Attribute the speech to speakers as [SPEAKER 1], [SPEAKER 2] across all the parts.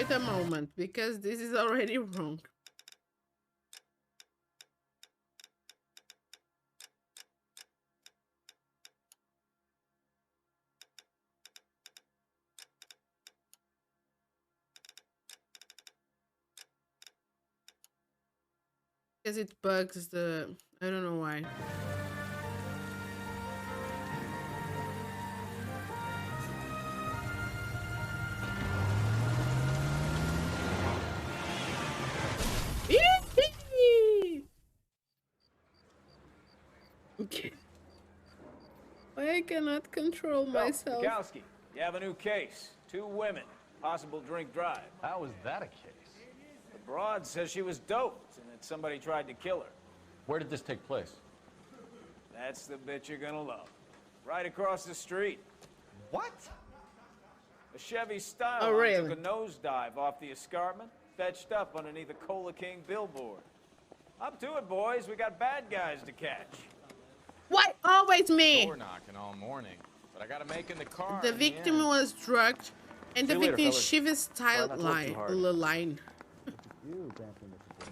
[SPEAKER 1] Wait a moment, because this is already wrong. Because it bugs the. I don't know why. Okay. Why I cannot control
[SPEAKER 2] Phelps,
[SPEAKER 1] myself?
[SPEAKER 2] Bukowski, you have a new case. 2 women, possible drink drive.
[SPEAKER 3] How is that a case?
[SPEAKER 2] The broad says she was doped and that somebody tried to kill her.
[SPEAKER 3] Where did this take place?
[SPEAKER 2] That's the bit you're gonna love. Right across the street.
[SPEAKER 3] What?
[SPEAKER 2] A Chevy Style
[SPEAKER 1] Oh, really?
[SPEAKER 2] took a nosedive off the escarpment, fetched up underneath a Cola King billboard. Up to it, boys. We got bad guys to catch.
[SPEAKER 1] Why always me?
[SPEAKER 3] Door knocking all morning, but I gotta make in the car.
[SPEAKER 1] The victim was drugged, and the
[SPEAKER 3] See you later,
[SPEAKER 1] victim is
[SPEAKER 3] fellas.
[SPEAKER 1] Shiva's style
[SPEAKER 3] Try not to look too hard.
[SPEAKER 1] line.
[SPEAKER 4] You dancing with the girl.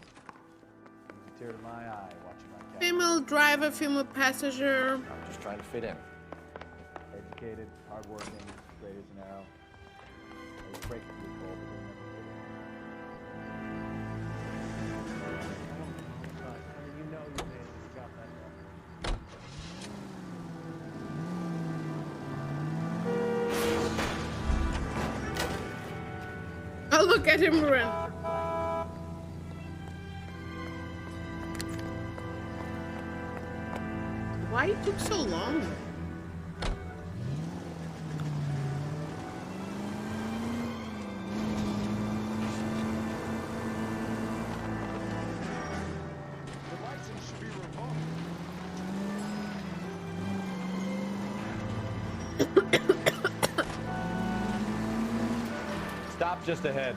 [SPEAKER 4] Brings a tear to my eye watching my cat.
[SPEAKER 1] Female driver, female passenger.
[SPEAKER 3] I'm just trying to fit in.
[SPEAKER 4] Educated, hardworking, straight as an arrow. They break the blue gold, but they never fit in. You know you made it. You got that.
[SPEAKER 1] Oh, look at him run. Why it took so long?
[SPEAKER 5] The license should be revoked.
[SPEAKER 3] Stop just ahead.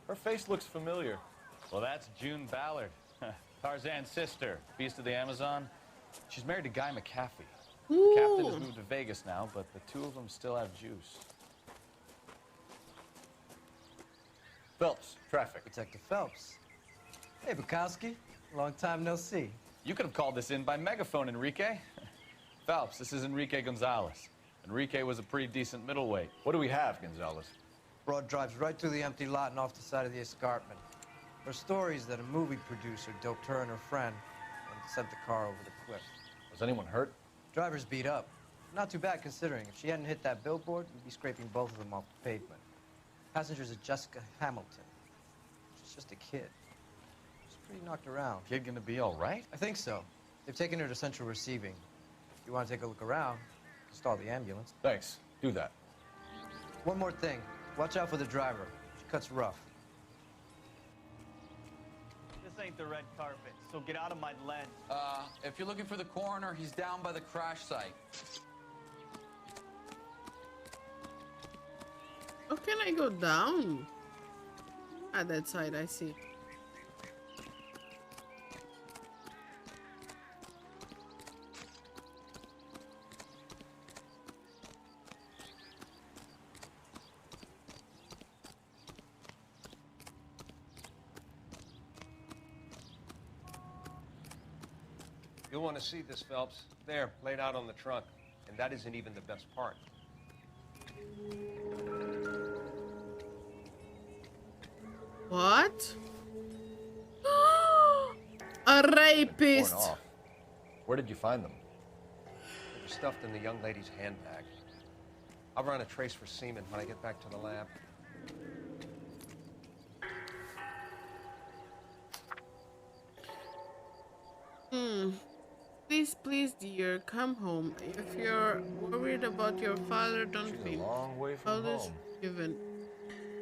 [SPEAKER 3] Her face looks familiar. Well, that's June Ballard, Tarzan's sister, Beast of the Amazon. She's married to Guy McCaffey. The captain has
[SPEAKER 1] Ooh.
[SPEAKER 3] moved to Vegas now, but the two of them still have juice. Phelps, traffic.
[SPEAKER 6] Detective Phelps. Hey, Bukowski. Long time no see.
[SPEAKER 3] You could have called this in by megaphone, Enrique. Phelps, this is Enrique Gonzalez. Enrique was a pretty decent middleweight. What do we have, Gonzalez?
[SPEAKER 6] Broad drives right through the empty lot and off the side of the escarpment. Her story is that a movie producer doped her and her friend and sent the car over the cliff.
[SPEAKER 3] Was anyone hurt?
[SPEAKER 6] Driver's beat up. Not too bad considering. If she hadn't hit that billboard, we'd be scraping both of them off the pavement. Passengers are Jessica Hamilton. She's just a kid. She's pretty knocked around.
[SPEAKER 3] Kid gonna be all right?
[SPEAKER 6] I think so. They've taken her to central receiving. If you want to take a look around, stall the ambulance.
[SPEAKER 3] Thanks. Do that.
[SPEAKER 6] One more thing. Watch out for the driver. She cuts rough.
[SPEAKER 7] This ain't the red carpet, so get out of my lens.
[SPEAKER 8] If you're looking for the coroner, he's down by the crash site.
[SPEAKER 1] How can I go down? Ah, that side, I see.
[SPEAKER 9] You'll want to see this, Phelps. There, laid out on the trunk. And that isn't even the best part.
[SPEAKER 1] What? A rapist!
[SPEAKER 3] Torn off. Where did you find them?
[SPEAKER 9] They were stuffed in the young lady's handbag. I'll run a trace for semen when I get back to the lab.
[SPEAKER 1] Please, please, dear, come home. If you're worried about your father, don't
[SPEAKER 3] She's a
[SPEAKER 1] be.
[SPEAKER 3] long way from
[SPEAKER 1] Father's
[SPEAKER 3] home.
[SPEAKER 1] given.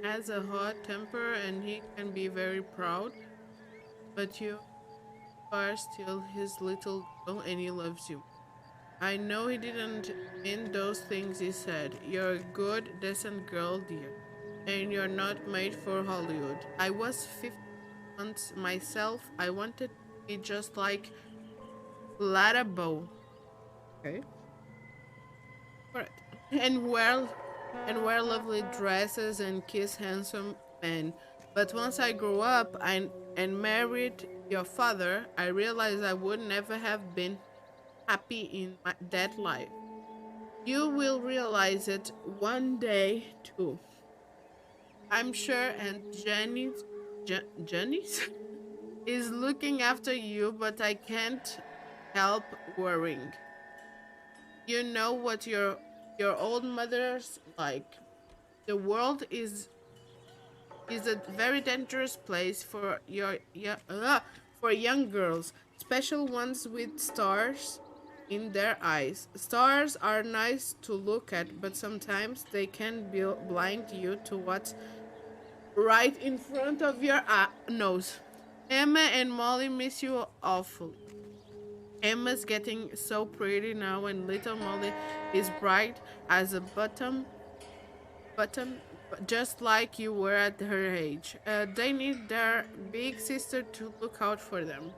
[SPEAKER 1] Has a hot temper and he can be very proud. But you are still his little girl and he loves you. I know he didn't mean those things he said. You're a good, decent girl, dear. and you're not made for Hollywood. I was 50 months myself. I wanted to be just like Bow. Okay. Correct. And wear lovely dresses and kiss handsome men. But once I grew up and married your father, I realized I would never have been happy in that life. You will realize it one day too. I'm sure and Jenny's is looking after you, but I can't help worrying. You know what your old mother's like. The world is a very dangerous place for for young girls, special ones with stars in their eyes. Stars are nice to look at, but sometimes they can blind you to what's right in front of your nose. Emma and Molly miss you awfully. Emma's getting so pretty now, and little Molly is bright as a button, just like you were at her age. They need their big sister to look out for them.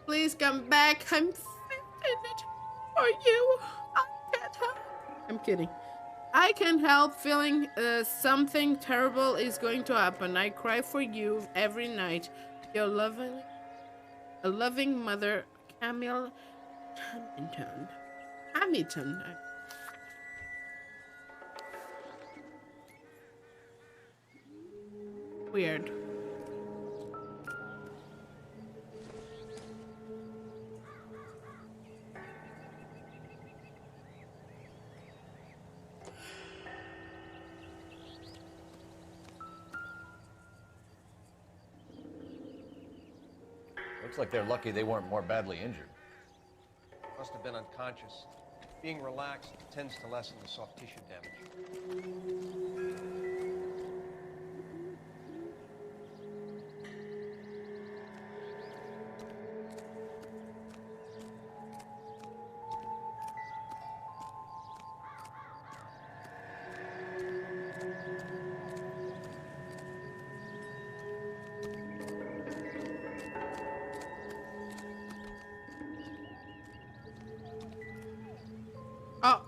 [SPEAKER 1] Please come back. I'm fidgeted for you. I can't help. I'm kidding. I can't help feeling something terrible is going to happen. I cry for you every night. Your loving mother, Camille Hamilton. Hamilton. Weird.
[SPEAKER 3] Looks like they're lucky they weren't more badly injured.
[SPEAKER 9] Must have been unconscious. Being relaxed tends to lessen the soft tissue damage.
[SPEAKER 1] Oh.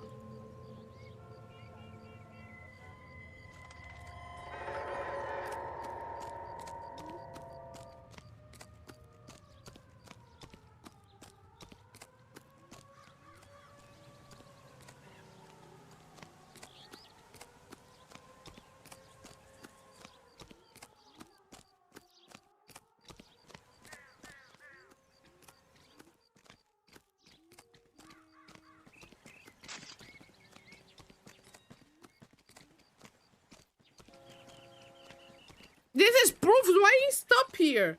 [SPEAKER 1] This is proof. Why you stop here?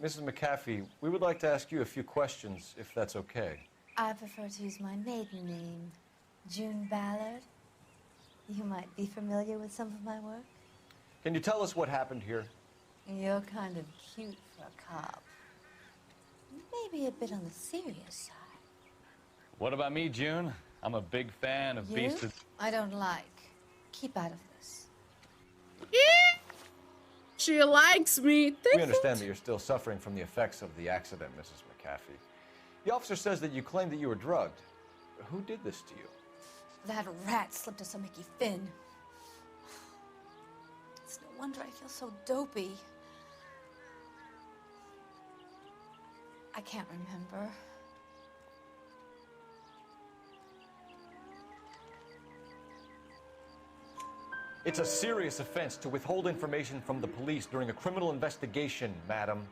[SPEAKER 3] Mrs. McAfee, we would like to ask you a few questions, if that's okay.
[SPEAKER 10] I prefer to use my maiden name, June Ballard. You might be familiar with some of my work.
[SPEAKER 3] Can you tell us what happened here?
[SPEAKER 10] You're kind of cute for a cop. Maybe a bit on the serious side.
[SPEAKER 3] What about me, June? I'm a big fan of
[SPEAKER 10] You?
[SPEAKER 3] Beast of...
[SPEAKER 10] I don't like. Keep out of this.
[SPEAKER 1] She likes me.
[SPEAKER 3] We understand that you're still suffering from the effects of the accident, Mrs. McAfee. The officer says that you claimed that you were drugged. Who did this to you?
[SPEAKER 10] That rat slipped us a Mickey Finn. It's no wonder I feel so dopey. I can't remember.
[SPEAKER 3] It's a serious offense to withhold information from the police during a criminal investigation, madam.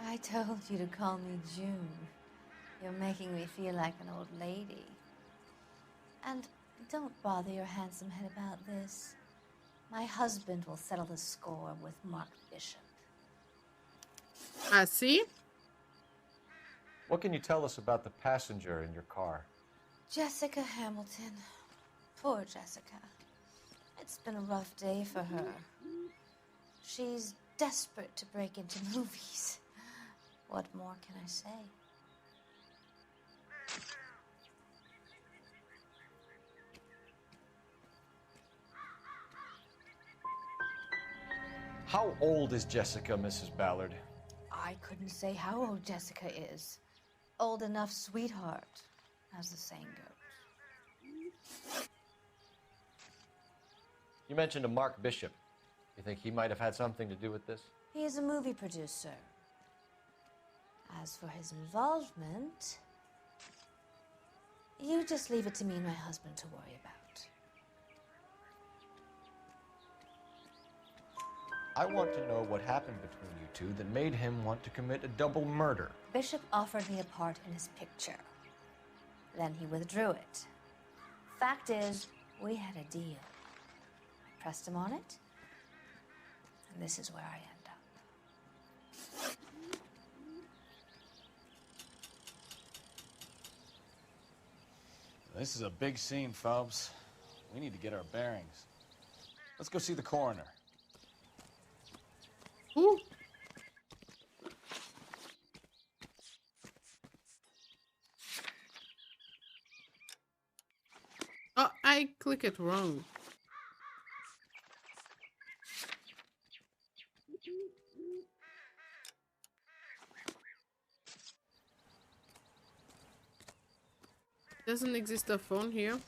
[SPEAKER 10] I told you to call me June. You're making me feel like an old lady. And don't bother your handsome head about this. My husband will settle the score with Mark Bishop.
[SPEAKER 1] See?
[SPEAKER 9] What can you tell us about the passenger in your car?
[SPEAKER 10] Jessica Hamilton. Poor Jessica. It's been a rough day for her. She's desperate to break into movies. What more can I say?
[SPEAKER 9] How old is Jessica, Mrs. Ballard?
[SPEAKER 10] I couldn't say how old Jessica is. Old enough, sweetheart, as the saying goes.
[SPEAKER 9] You mentioned a Mark Bishop. You think he might have had something to do with this?
[SPEAKER 10] He is a movie producer. As for his involvement, you just leave it to me and my husband to worry about.
[SPEAKER 9] I want to know what happened between you two that made him want to commit a double murder.
[SPEAKER 10] Bishop offered me a part in his picture. Then he withdrew it. Fact is, we had a deal. I pressed him on it, and this is where I end up.
[SPEAKER 3] This is a big scene, Phelps. We need to get our bearings. Let's go see the coroner.
[SPEAKER 1] Ooh. Oh, I clicked it wrong. Doesn't exist a phone here.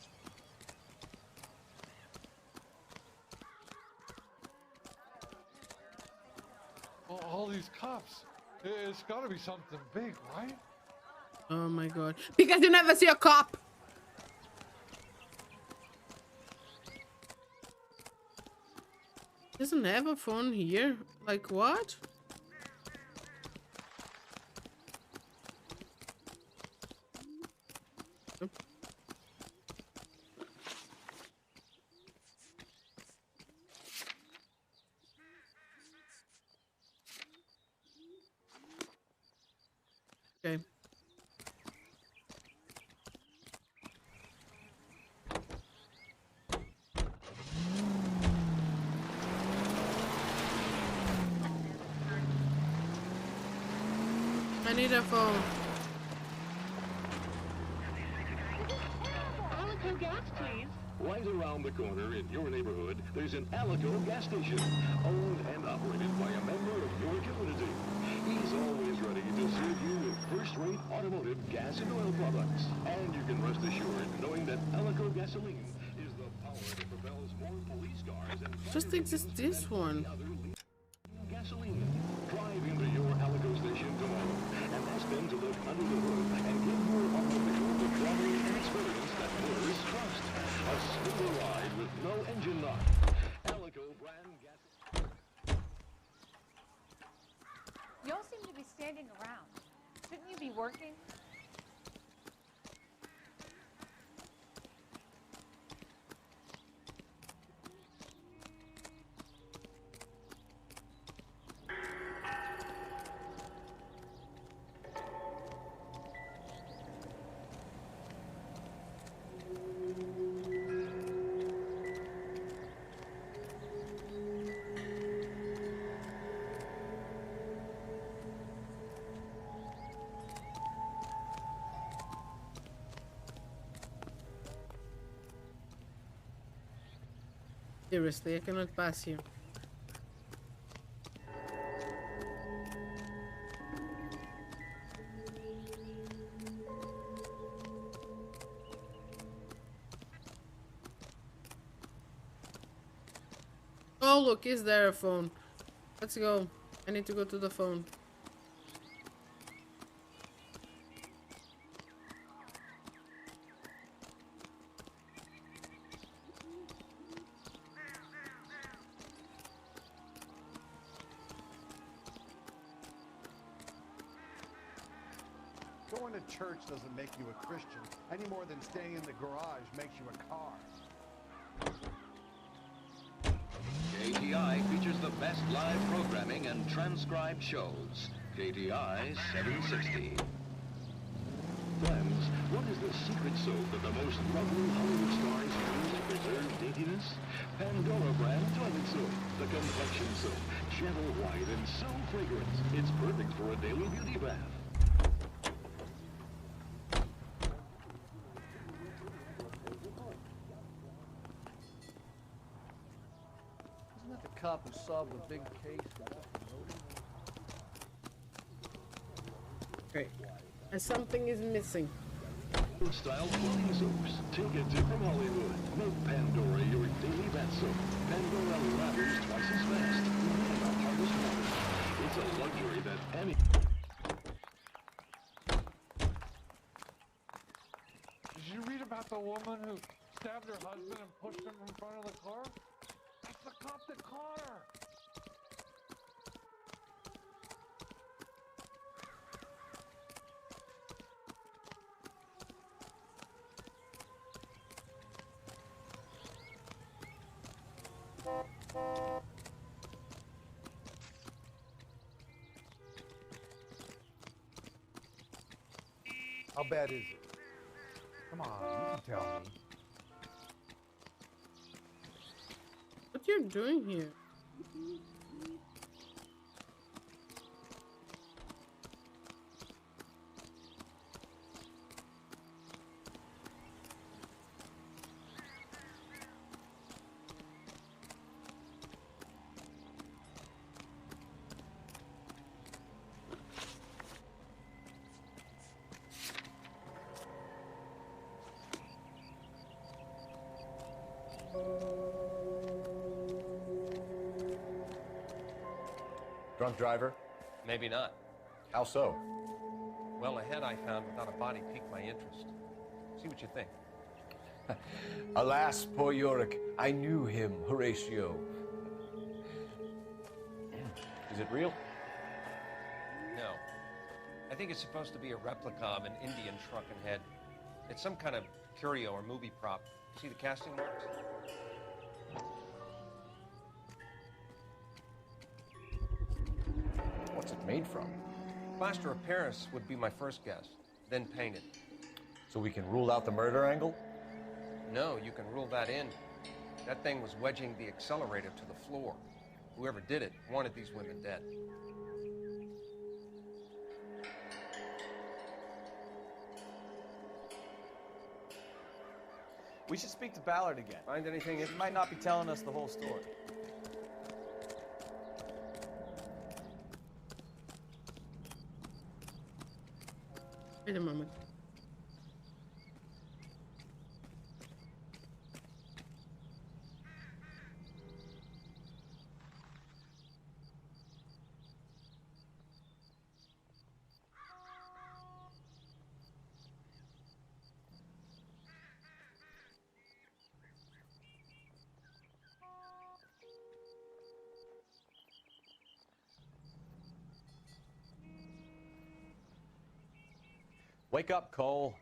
[SPEAKER 5] All these cops. It's gotta be something big, right?
[SPEAKER 1] Oh my god. Because you never see a cop! Doesn't have a phone here? Like what? Okay. I need a phone.
[SPEAKER 11] Alico gas, please. Right around the corner in your neighborhood, there's an Alico gas station, owned and operated by a member of your community. He's always ready to serve you with first-rate automotive gas and oil products. And you can rest assured knowing that Alico gasoline is the power that propels more police cars and
[SPEAKER 1] Just exists this one.
[SPEAKER 11] gasoline. Drive into your Alico station tomorrow and ask them to look under the hood and give your automobile the quality and experience that motorists trust. A smoother ride with no engine knock. Alico brand gas.
[SPEAKER 12] Y'all seem to be standing around. Shouldn't you be working?
[SPEAKER 1] Seriously, I cannot pass you. Oh, look, is there a phone? Let's go. I need to go to the phone.
[SPEAKER 5] Going to church doesn't make you a Christian any more than staying in the garage makes you a car.
[SPEAKER 11] KTI features the best live programming and transcribed shows. KTI 760. Friends, what is the secret soap that the most lovely Hollywood stars use to preserve daintiness? Pandora brand toilet soap. The complexion soap. Gentle, white, and so fragrant. It's perfect for a daily beauty bath.
[SPEAKER 13] Isn't that the cop who solved the big case?
[SPEAKER 1] Okay. Something is missing.
[SPEAKER 11] Style cleaning soaps. Take a tip from Hollywood. Make Pandora your daily bath soap. Pandora lathers twice as fast. And the hardest water. It's a luxury that any...
[SPEAKER 14] Did you read about the woman who stabbed her husband and pushed him in front of the car? That's the cop that caught her.
[SPEAKER 5] How bad is it? Come on, you can tell me.
[SPEAKER 1] What you doing here?
[SPEAKER 9] Drunk driver?
[SPEAKER 3] Maybe not.
[SPEAKER 9] How so?
[SPEAKER 11] Well, a head I found without a body piqued my interest. See what you think.
[SPEAKER 9] Alas, poor Yorick, I knew him, Horatio. Is it real?
[SPEAKER 11] No. I think it's supposed to be a replica of an Indian shrunken head. It's some kind of curio or movie prop. See the casting marks?
[SPEAKER 9] What's it made from?
[SPEAKER 11] Plaster of Paris would be my first guess, then painted.
[SPEAKER 9] So we can rule out the murder angle?
[SPEAKER 11] No, you can rule that in. That thing was wedging the accelerator to the floor. Whoever did it wanted these women dead.
[SPEAKER 7] We should speak to Ballard again.
[SPEAKER 11] Find anything?
[SPEAKER 7] He might not be telling us the whole story.
[SPEAKER 1] Wait a moment.
[SPEAKER 3] Wake up, Cole.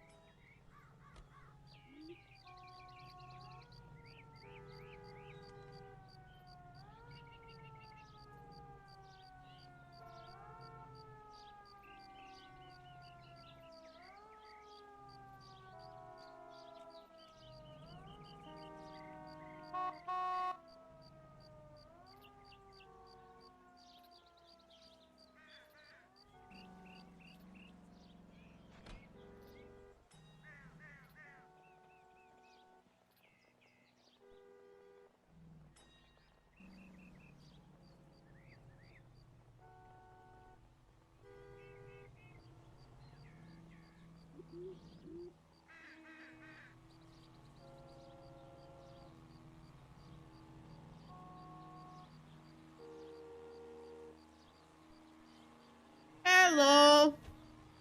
[SPEAKER 1] Hello.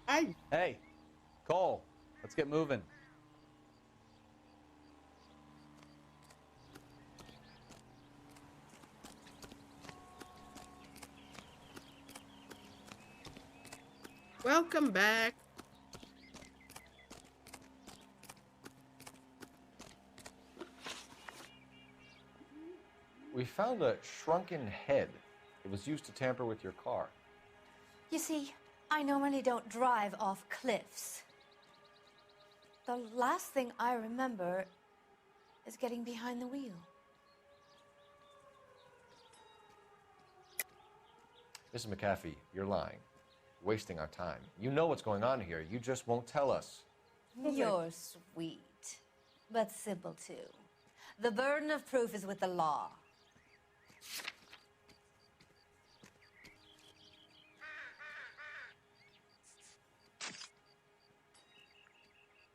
[SPEAKER 1] Hi.
[SPEAKER 3] Hey, Cole, let's get moving.
[SPEAKER 1] Welcome back.
[SPEAKER 9] We found a shrunken head. It was used to tamper with your car.
[SPEAKER 10] You see, I normally don't drive off cliffs. The last thing I remember is getting behind the wheel.
[SPEAKER 9] Mrs. McAfee, you're lying. Wasting our time. You know what's going on here. You just won't tell us.
[SPEAKER 10] You're sweet, but simple too. The burden of proof is with the law.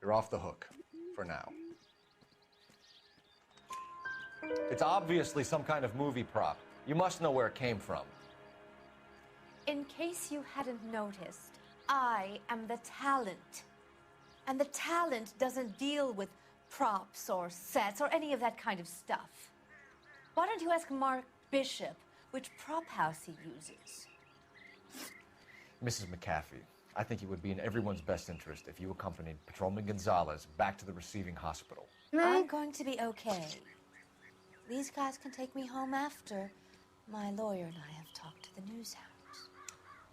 [SPEAKER 9] You're off the hook, for now. It's obviously some kind of movie prop. You must know where it came from.
[SPEAKER 10] In case you hadn't noticed, I am the talent. And the talent doesn't deal with props or sets or any of that kind of stuff. Why don't you ask Mark Bishop which prop house he uses?
[SPEAKER 9] Mrs. McAfee, I think it would be in everyone's best interest if you accompanied Patrolman Gonzalez back to the receiving hospital.
[SPEAKER 10] I'm going to be okay. These guys can take me home after. My lawyer and I have talked to the news house.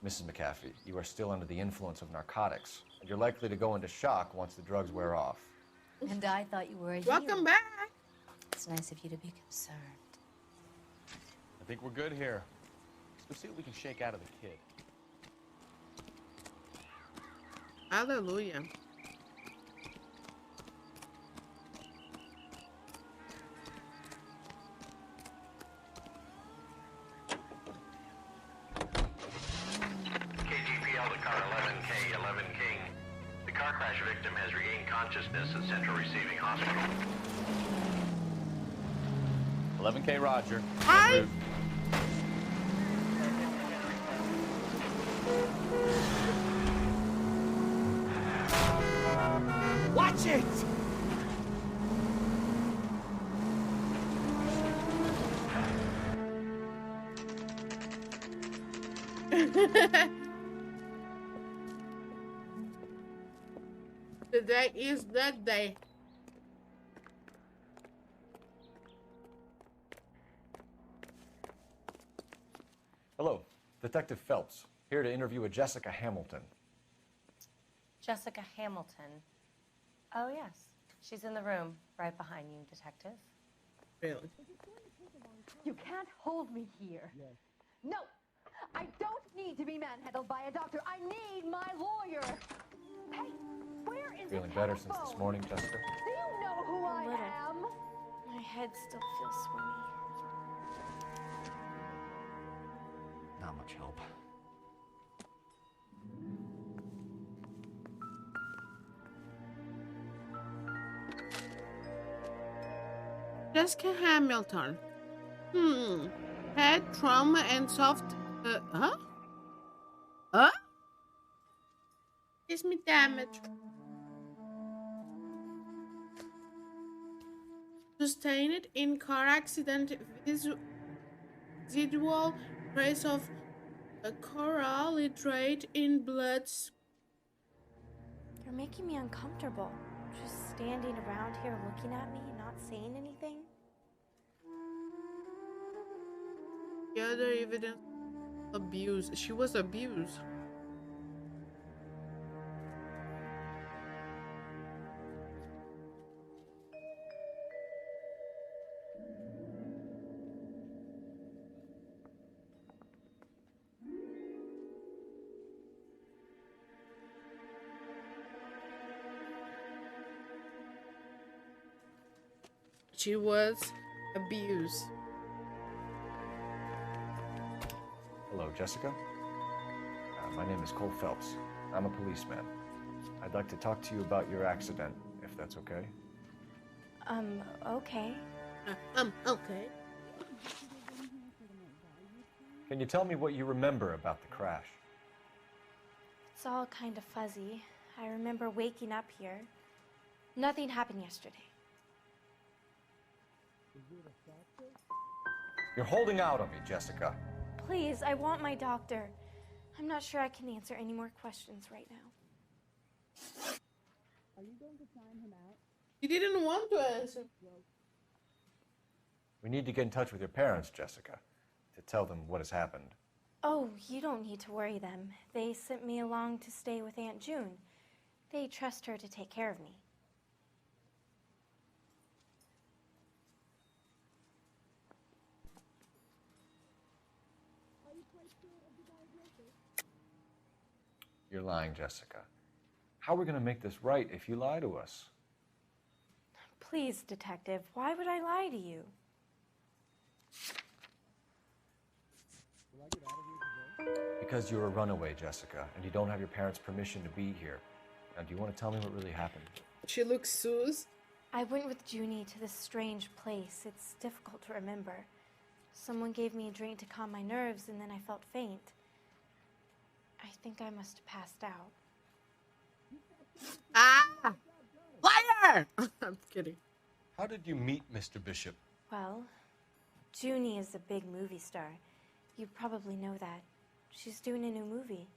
[SPEAKER 9] Mrs. McAfee, you are still under the influence of narcotics, and you're likely to go into shock once the drugs wear off.
[SPEAKER 10] And I thought you were a
[SPEAKER 1] Welcome
[SPEAKER 10] hero.
[SPEAKER 1] back.
[SPEAKER 10] It's nice of you to be concerned.
[SPEAKER 3] I think we're good here. Let's see what we can shake out of the kid.
[SPEAKER 1] Hallelujah.
[SPEAKER 15] KGPL to car 11K, 11 King. The car crash victim has regained consciousness at Central Receiving Hospital.
[SPEAKER 3] 11K, Roger.
[SPEAKER 1] Hi.
[SPEAKER 2] Watch it!
[SPEAKER 1] Today is that day.
[SPEAKER 9] Hello, Detective Phelps, here to interview a Jessica Hamilton.
[SPEAKER 16] Jessica Hamilton. Oh, yes. She's in the room right behind you, Detective.
[SPEAKER 1] Really?
[SPEAKER 17] You can't hold me here. No, I don't need to be manhandled by a doctor. I need my lawyer. Hey, where is
[SPEAKER 9] Feeling
[SPEAKER 17] the
[SPEAKER 9] better since
[SPEAKER 17] telephone?
[SPEAKER 9] this morning, Jessica?
[SPEAKER 17] Do you know who I am?
[SPEAKER 10] My head still feels swimmy.
[SPEAKER 9] Not much help.
[SPEAKER 1] Jessica Hamilton. Head trauma and soft. Gives me damage. Sustained in car accident. Residual trace of a carbohydrate in blood.
[SPEAKER 18] You're making me uncomfortable. Just standing around here looking at me, not saying anything.
[SPEAKER 1] The other evidence. Abuse. She was abused. She was abused.
[SPEAKER 9] Hello, Jessica. My name is Cole Phelps. I'm a policeman. I'd like to talk to you about your accident, if that's okay.
[SPEAKER 18] Okay.
[SPEAKER 1] Okay.
[SPEAKER 9] Can you tell me what you remember about the crash?
[SPEAKER 18] It's all kind of fuzzy. I remember waking up here. Nothing happened yesterday.
[SPEAKER 9] You're holding out on me, Jessica.
[SPEAKER 18] Please, I want my doctor. I'm not sure I can answer any more questions right now.
[SPEAKER 19] Are you going to sign him out?
[SPEAKER 1] He didn't want to answer.
[SPEAKER 9] We need to get in touch with your parents, Jessica, to tell them what has happened.
[SPEAKER 18] Oh, you don't need to worry them. They sent me along to stay with Aunt June. They trust her to take care of me.
[SPEAKER 9] You're lying, Jessica. How are we going to make this right if you lie to us?
[SPEAKER 18] Please, Detective, why would I lie to you?
[SPEAKER 9] Because you're a runaway, Jessica, and you don't have your parents' permission to be here. Now, do you want to tell me what really happened?
[SPEAKER 1] She looks Suze.
[SPEAKER 18] I went with Junie to this strange place. It's difficult to remember. Someone gave me a drink to calm my nerves, and then I felt faint. I think I must have passed out.
[SPEAKER 1] Ah! Liar! I'm kidding.
[SPEAKER 3] How did you meet Mr. Bishop?
[SPEAKER 18] Well, Junie is a big movie star. You probably know that. She's doing a new movie.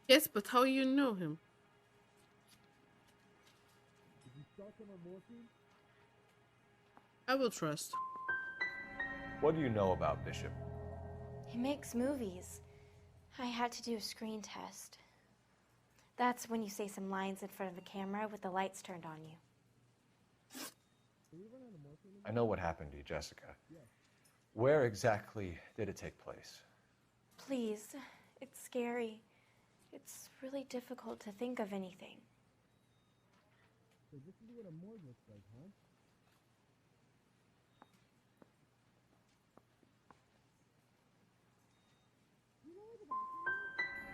[SPEAKER 1] Yes, but how you know him? I will trust.
[SPEAKER 9] What do you know about Bishop?
[SPEAKER 18] He makes movies. I had to do a screen test. That's when you say some lines in front of the camera with the lights turned on you.
[SPEAKER 9] I know what happened to you, Jessica. Where exactly did it take place?
[SPEAKER 18] Please, it's scary. It's really difficult to think of anything.
[SPEAKER 19] So this is what a morgue looks like, huh?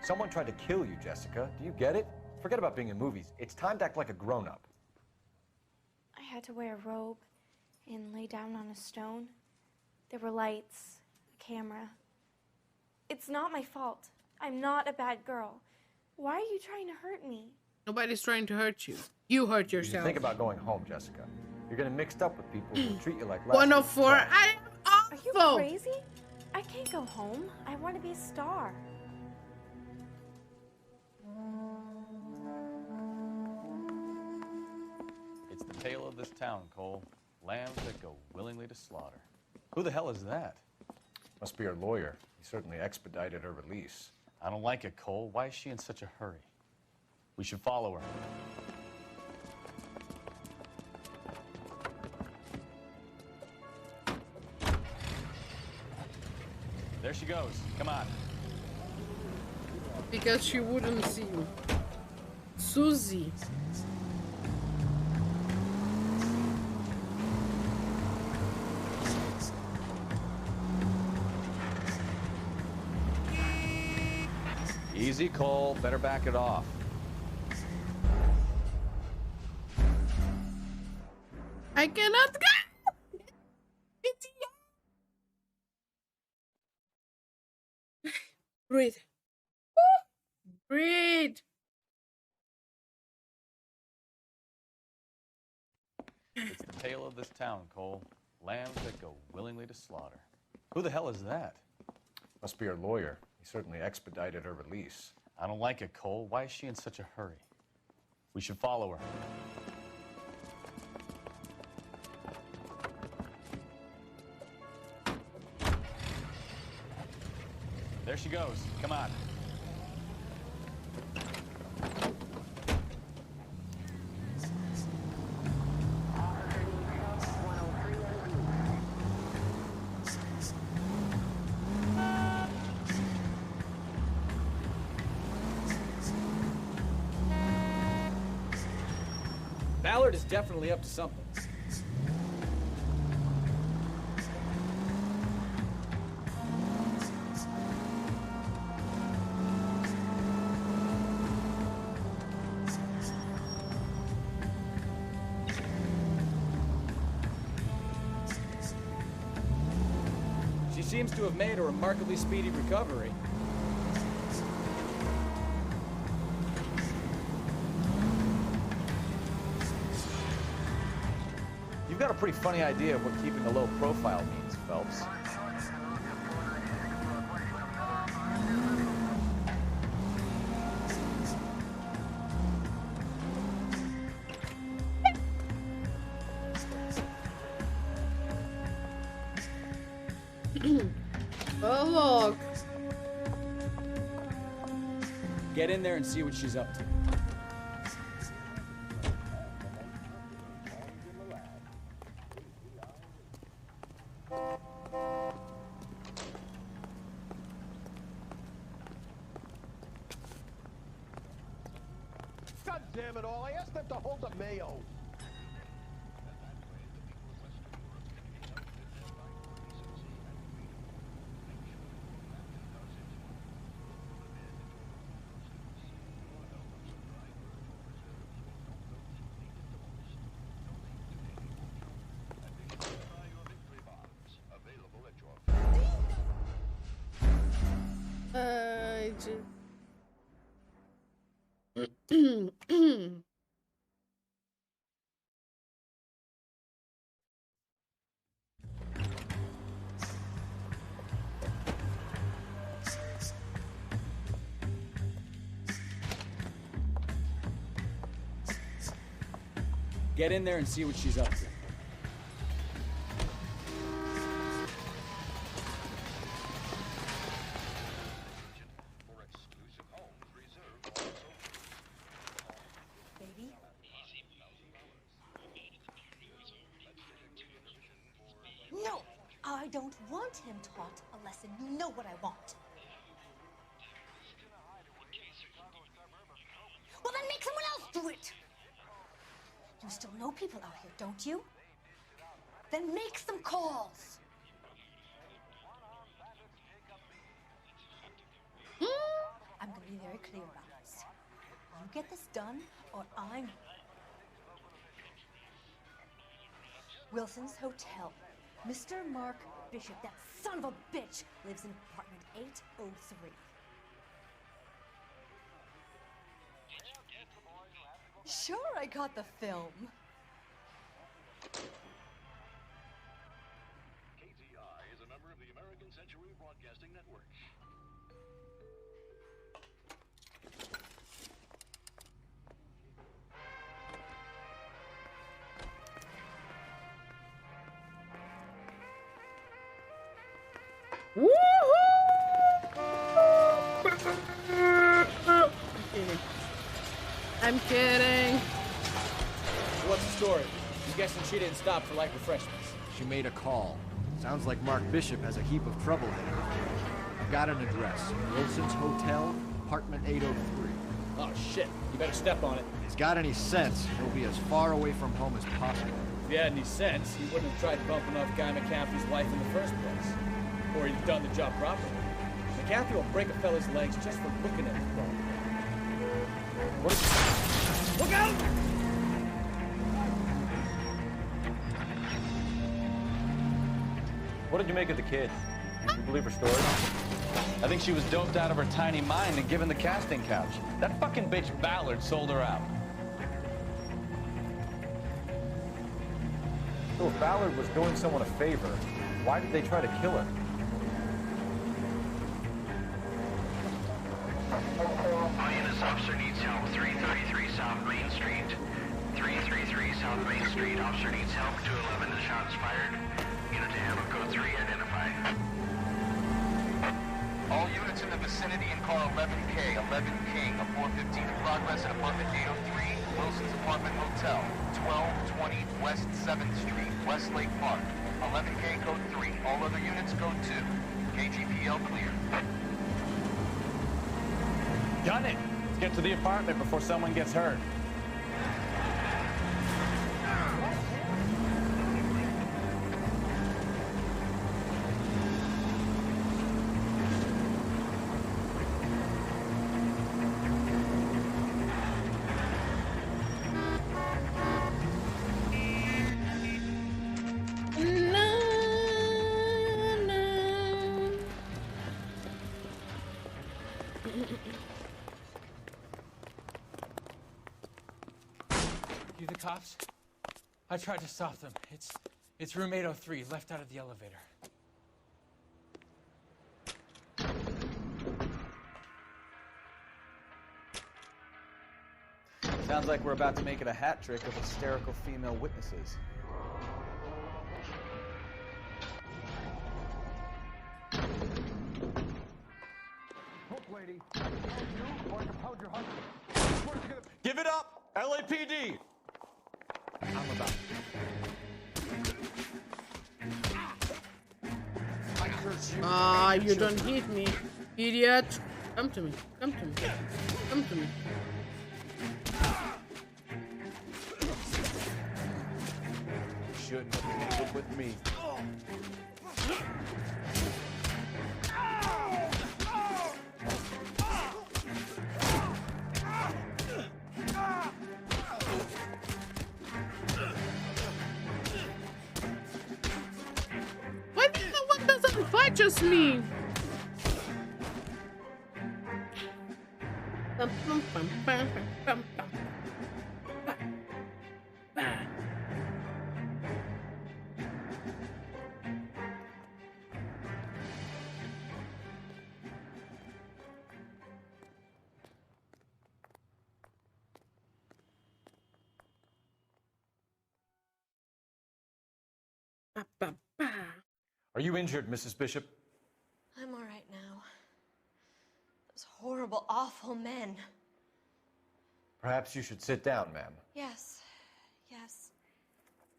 [SPEAKER 9] Someone tried to kill you, Jessica. Do you get it? Forget about being in movies. It's time to act like a grown-up.
[SPEAKER 18] I had to wear a robe and lay down on a stone. There were lights, a camera. It's not my fault. I'm not a bad girl. Why are you trying to hurt me?
[SPEAKER 1] Nobody's trying to hurt you. You hurt
[SPEAKER 9] You
[SPEAKER 1] yourself.
[SPEAKER 9] should think about going home, Jessica. You're getting mixed up with people who treat you like less.
[SPEAKER 1] 104. I am awful.
[SPEAKER 18] Are you crazy? I can't go home. I want to be a star.
[SPEAKER 3] It's the tale of this town, Cole. Lambs that go willingly to slaughter. Who the hell is that?
[SPEAKER 9] Must be her lawyer. He certainly expedited her release.
[SPEAKER 3] I don't like it, Cole. Why is she in such a hurry? We should follow her. There she goes. Come on.
[SPEAKER 1] Because she wouldn't see you. Susie.
[SPEAKER 3] Easy, Cole. Better back it off.
[SPEAKER 1] I cannot go. Breathe. Breathe.
[SPEAKER 3] It's the tale of this town, Cole. Lambs that go willingly to slaughter. Who the hell is that?
[SPEAKER 9] Must be her lawyer. He certainly expedited her release.
[SPEAKER 3] I don't like it, Cole. Why is she in such a hurry? We should follow her. There she goes. Come on.
[SPEAKER 20] Ballard is definitely up to something. She seems to have made a remarkably speedy recovery.
[SPEAKER 9] You've got a pretty funny idea of what keeping a low profile means, Phelps.
[SPEAKER 1] Oh, look.
[SPEAKER 20] Get in there and see what she's up to.
[SPEAKER 5] damn it all. I asked them to hold the mayo.
[SPEAKER 20] Get in there and see what she's up to.
[SPEAKER 17] Baby? No! I don't want him taught a lesson. You know what I want. Well, then make someone else do it! You still know people out here, don't you? Then make some calls! I'm gonna be very clear about this. You get this done, or I'm... Wilson's Hotel. Mr. Mark Bishop, that son of a bitch, lives in apartment 803. Sure, I got the film.
[SPEAKER 11] KTI is a member of the American Century Broadcasting Network.
[SPEAKER 1] I'm kidding.
[SPEAKER 20] What's the story? I'm guessing she didn't stop for light refreshments.
[SPEAKER 4] She made a call. Sounds like Mark Bishop has a heap of trouble heading up here. I've got an address. Wilson's Hotel, apartment 803.
[SPEAKER 20] Oh, shit. You better step on it.
[SPEAKER 4] If he's got any sense, he'll be as far away from home as possible.
[SPEAKER 20] If he had any sense, he wouldn't have tried bumping off Guy McCaffrey's wife in the first place. Or he'd have done the job properly. McCaffrey will break a fella's legs just for looking at his bone. Look out!
[SPEAKER 3] What did you make of the kid? Did you believe her story? I think she was doped out of her tiny mind and given the casting couch. That fucking bitch Ballard sold her out.
[SPEAKER 9] So if Ballard was doing someone a favor, why did they try to kill her?
[SPEAKER 15] All units, officer needs help. 333 South Main Street. 333 South Main Street. Officer needs help. 211, the shots fired. Unit to handle code 3, identify.
[SPEAKER 21] All units in the vicinity in car 11K, 11 King, a 415 in progress at apartment 803, Wilson's Apartment Hotel, 1220 West 7th Street, Westlake Park. 11K code 3, all other units code 2. KGPL clear.
[SPEAKER 3] Done it! Let's get to the apartment before someone gets hurt.
[SPEAKER 22] You the cops? I tried to stop them. It's room 803, left out of the elevator.
[SPEAKER 20] Sounds like we're about to make it a hat trick of hysterical female witnesses.
[SPEAKER 5] Look, lady, I can pound you or I can pound your husband. Where's he gonna...
[SPEAKER 3] Give it up! LAPD!
[SPEAKER 20] I'm about
[SPEAKER 1] Ah, you don't hit me, idiot. Come to me. Come to me. Come to me.
[SPEAKER 9] shouldn't have tangled with me.
[SPEAKER 1] Why the hell one doesn't fight just me? Bum, bum, bum, bum, bum, bum.
[SPEAKER 9] Are you injured, Mrs. Bishop?
[SPEAKER 18] I'm all right now. Those horrible, awful men.
[SPEAKER 9] Perhaps you should sit down, ma'am.
[SPEAKER 18] Yes, yes.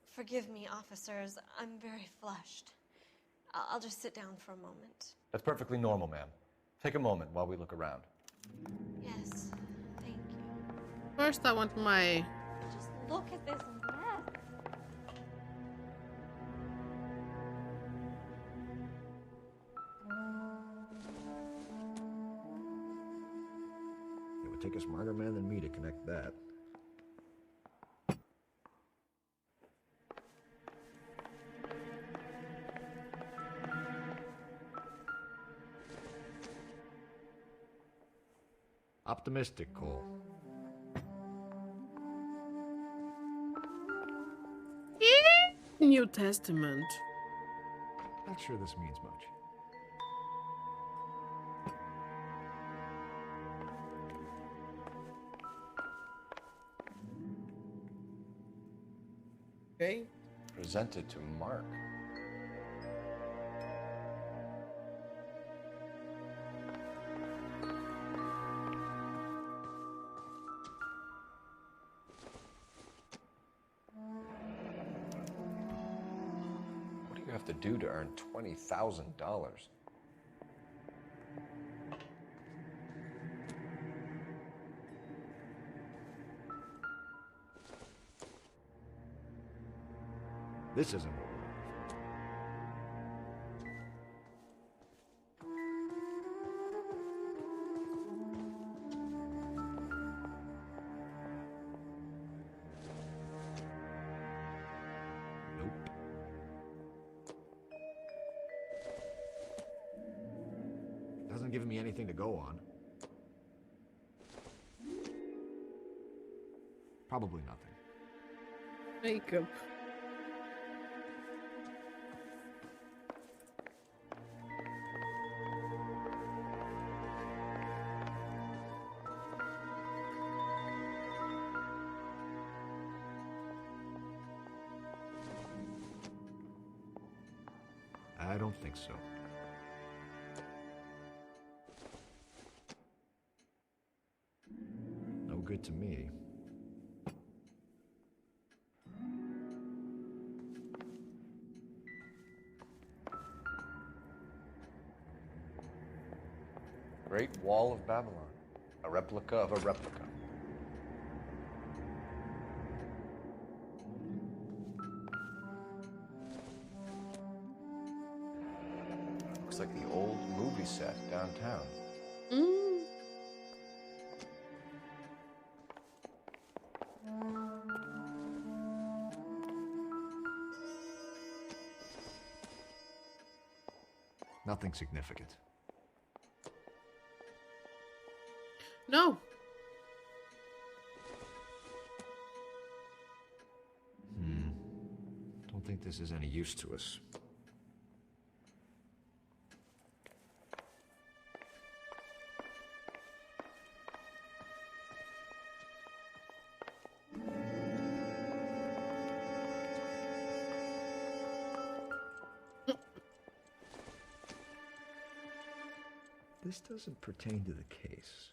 [SPEAKER 18] Forgive me, officers. I'm very flushed. I'll just sit down for a moment.
[SPEAKER 9] That's perfectly normal, ma'am. Take a moment while we look around.
[SPEAKER 18] Yes, thank you.
[SPEAKER 1] First, I want my...
[SPEAKER 18] Just look at this mess.
[SPEAKER 4] It would take a smarter man than me to connect that. Optimistic, Cole.
[SPEAKER 1] New Testament.
[SPEAKER 4] Not sure this means much.
[SPEAKER 1] Okay.
[SPEAKER 9] Presented to Mark. What do you have to do to earn $20,000?
[SPEAKER 4] This isn't what we're looking for. Nope. Doesn't give me anything to go on. Probably nothing.
[SPEAKER 1] Makeup.
[SPEAKER 4] I don't think so. No good to me.
[SPEAKER 9] Great Wall of Babylon. A replica of a replica. Looks like the old movie set downtown.
[SPEAKER 4] Nothing significant.
[SPEAKER 1] No.
[SPEAKER 4] Don't think this is any use to us. This doesn't pertain to the case.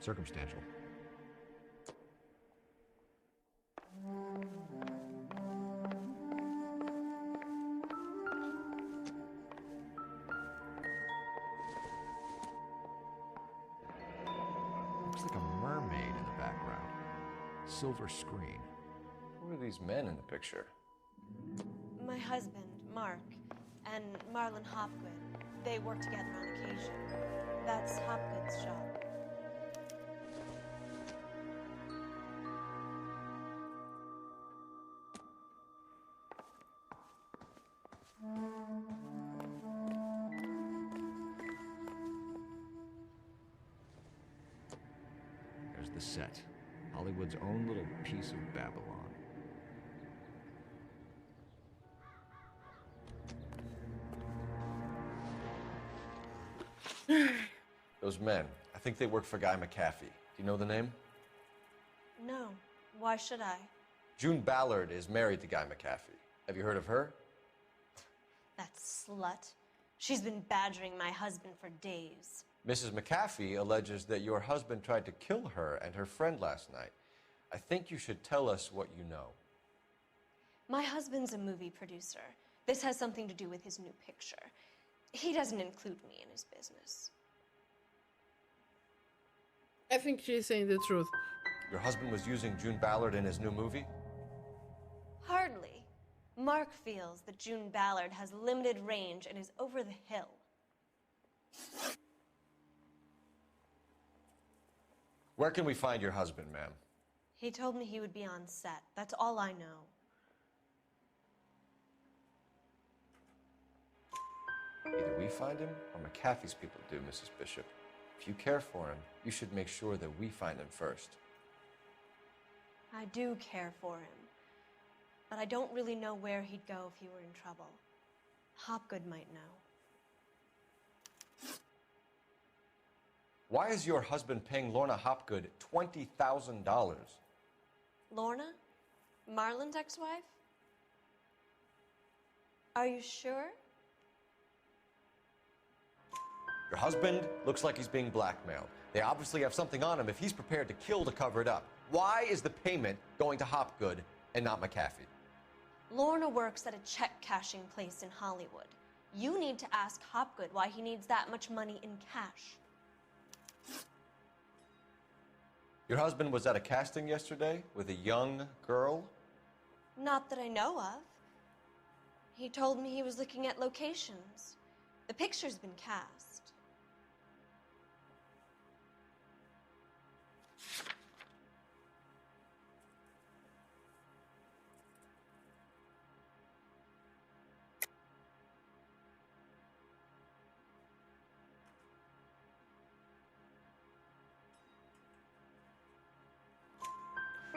[SPEAKER 4] Circumstantial. Looks like a mermaid in the background. Silver screen.
[SPEAKER 9] Who are these men in the picture?
[SPEAKER 18] My husband, Mark, and Marlon Hopgood. They work together on occasion. That's Hopgood's shop.
[SPEAKER 4] There's the set. Hollywood's own little piece of Babylon.
[SPEAKER 9] Those men, I think they work for Guy McAfee. Do you know the name?
[SPEAKER 18] No. Why should I?
[SPEAKER 9] June Ballard is married to Guy McAfee. Have you heard of her?
[SPEAKER 18] That slut. She's been badgering my husband for days.
[SPEAKER 9] Mrs. McAfee alleges that your husband tried to kill her and her friend last night. I think you should tell us what you know.
[SPEAKER 18] My husband's a movie producer. This has something to do with his new picture. He doesn't include me in his business.
[SPEAKER 1] I think she's saying the truth.
[SPEAKER 9] Your husband was using June Ballard in his new movie?
[SPEAKER 18] Hardly. Mark feels that June Ballard has limited range and is over the hill.
[SPEAKER 9] Where can we find your husband, ma'am?
[SPEAKER 18] He told me he would be on set. That's all I know.
[SPEAKER 9] Either we find him or McAfee's people do, Mrs. Bishop. If you care for him, you should make sure that we find him first.
[SPEAKER 18] I do care for him, but I don't really know where he'd go if he were in trouble. Hopgood might know.
[SPEAKER 9] Why is your husband paying Lorna Hopgood $20,000?
[SPEAKER 18] Lorna? Marlon's ex-wife? Are you sure?
[SPEAKER 9] Your husband looks like he's being blackmailed. They obviously have something on him if he's prepared to kill to cover it up. Why is the payment going to Hopgood and not McAfee?
[SPEAKER 18] Lorna works at a check-cashing place in Hollywood. You need to ask Hopgood why he needs that much money in cash.
[SPEAKER 9] Your husband was at a casting yesterday with a young girl?
[SPEAKER 18] Not that I know of. He told me he was looking at locations. The picture's been cast.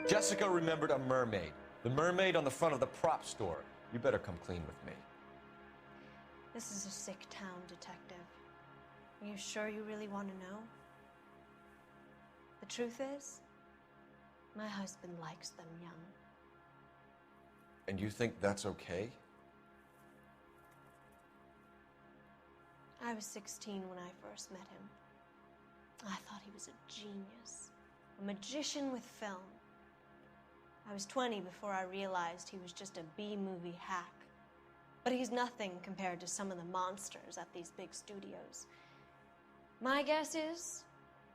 [SPEAKER 9] Jessica remembered a mermaid. The mermaid on the front of the prop store. You better come clean with me.
[SPEAKER 18] This is a sick town, Detective. Are you sure you really want to know? The truth is, my husband likes them young.
[SPEAKER 9] And you think that's okay?
[SPEAKER 18] I was 16 when I first met him. I thought he was a genius, a magician with film. I was 20 before I realized he was just a B-movie hack. But he's nothing compared to some of the monsters at these big studios. My guess is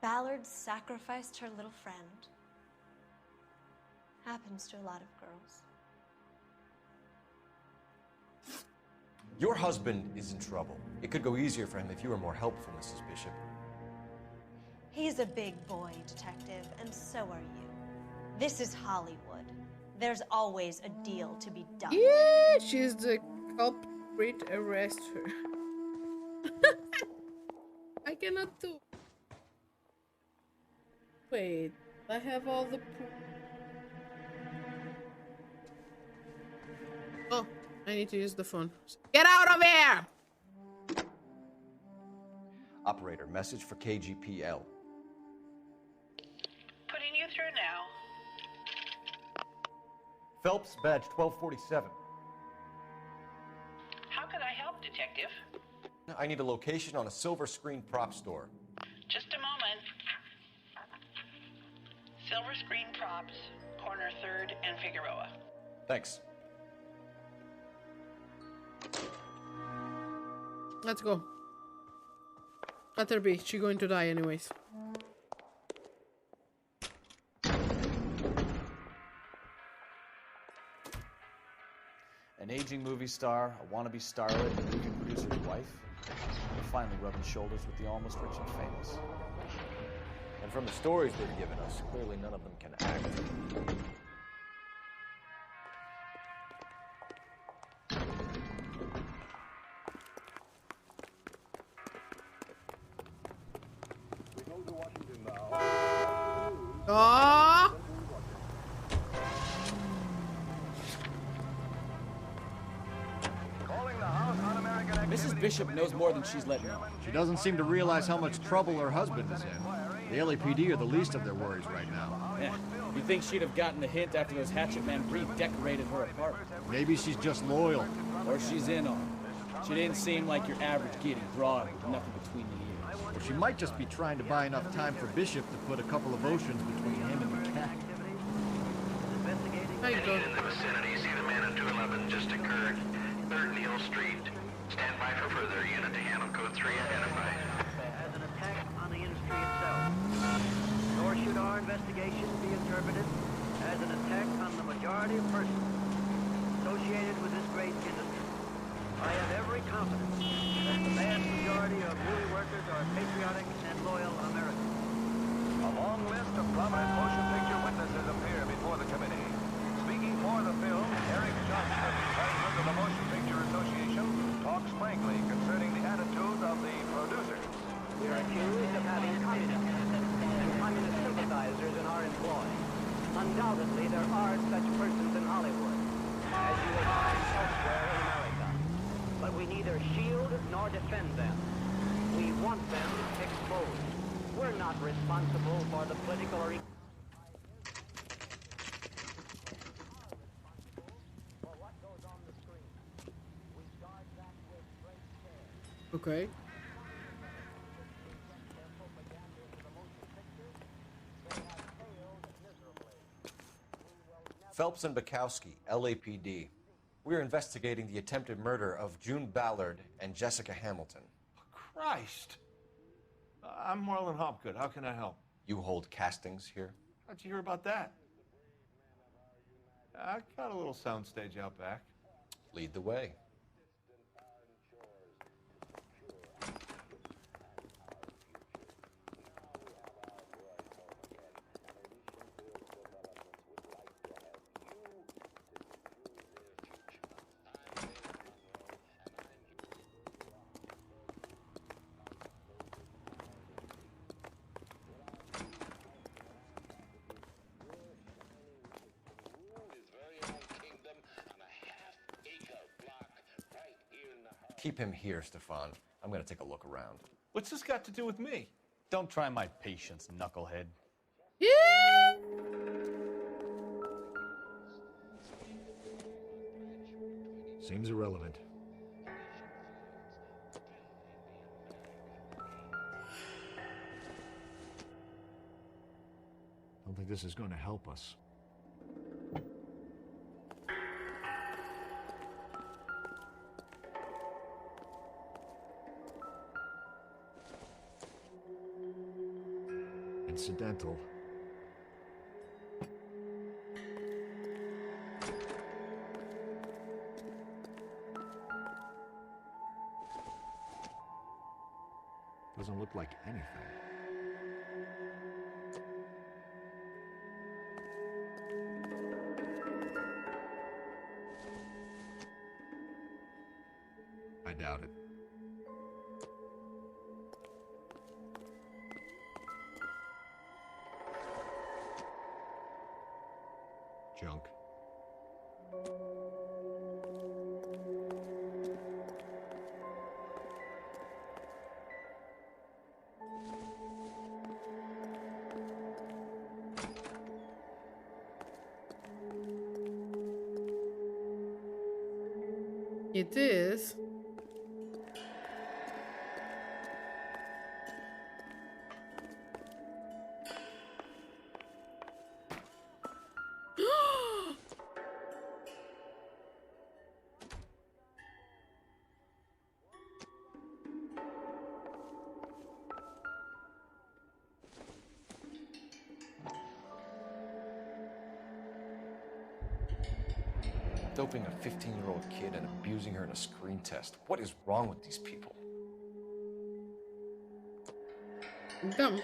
[SPEAKER 18] Ballard sacrificed her little friend. Happens to a lot of girls.
[SPEAKER 9] Your husband is in trouble. It could go easier for him if you were more helpful, Mrs. Bishop.
[SPEAKER 18] He's a big boy, Detective, and so are you. This is Hollywood. There's always a deal to be done.
[SPEAKER 1] Yeah, she's the culprit. Arrest her. I cannot do. Wait, I have all the proof. Oh, I need to use the phone. Get out of here!
[SPEAKER 9] Operator, message for KGPL.
[SPEAKER 15] Putting you through now.
[SPEAKER 9] Phelps, badge 1247.
[SPEAKER 15] How can I help, Detective?
[SPEAKER 9] I need a location on a silver screen prop store.
[SPEAKER 15] Just a moment.
[SPEAKER 6] Silver screen props, corner 3rd and Figueroa.
[SPEAKER 9] Thanks.
[SPEAKER 1] Let's go. Let her be. She's going to die anyways.
[SPEAKER 9] An aging movie star, a wannabe starlet, a movie producer's wife. They're finally rubbing shoulders with the almost rich and famous. And from the stories they've given us, clearly none of them can act.
[SPEAKER 1] Oh!
[SPEAKER 20] Mrs. Bishop knows more than she's letting on.
[SPEAKER 4] She doesn't seem to realize how much trouble her husband is in. The LAPD are the least of their worries right now.
[SPEAKER 20] Yeah. You'd think she'd have gotten the hint after those hatchet men redecorated her apartment.
[SPEAKER 4] Maybe she's just loyal.
[SPEAKER 20] Or she's in on it. She didn't seem like your average giddy broad with nothing between the ears.
[SPEAKER 4] Or she might just be trying to buy enough time for Bishop to put a couple of oceans between him and the cat.
[SPEAKER 15] Anyone in the vicinity, see the man at 211 just occurred. 3rd Neal Street. Stand by for further unit to handle code 3 identified.
[SPEAKER 8] As an attack on the industry itself. Nor should our investigation be interpreted as an attack on the majority of persons associated with this great industry. I have every confidence that the vast majority of movie workers are patriotic and loyal Americans.
[SPEAKER 21] A long list of prominent motion picture witnesses appear before the committee. Speaking for the film, Eric Johnson, president of the Motion Picture Association, talks frankly concerning the attitude of the producers.
[SPEAKER 8] We are accused of having communists and communist sympathizers in our employ. Undoubtedly, there are such persons in Hollywood, as you will find elsewhere in America. But we neither shield nor defend them. We want them exposed. We're not responsible for the political or
[SPEAKER 1] Okay.
[SPEAKER 23] Phelps and Bukowski, LAPD. We're investigating the attempted murder of June Ballard and Jessica Hamilton.
[SPEAKER 14] Christ! I'm Marlon Hopgood. How can I help?
[SPEAKER 23] You hold castings here?
[SPEAKER 14] How'd you hear about that? I got a little soundstage out back.
[SPEAKER 23] Lead the way. Keep him here, Stefan. I'm gonna take a look around.
[SPEAKER 14] What's this got to do with me?
[SPEAKER 3] Don't try my patience, knucklehead.
[SPEAKER 1] Yeah.
[SPEAKER 4] Seems irrelevant. Don't think this is going to help us. Incidental. Doesn't look like anything. I doubt it. Junk.
[SPEAKER 1] It is.
[SPEAKER 23] Doping a 15-year-old kid and abusing her in a screen test. What is wrong with these people?
[SPEAKER 1] Dumb.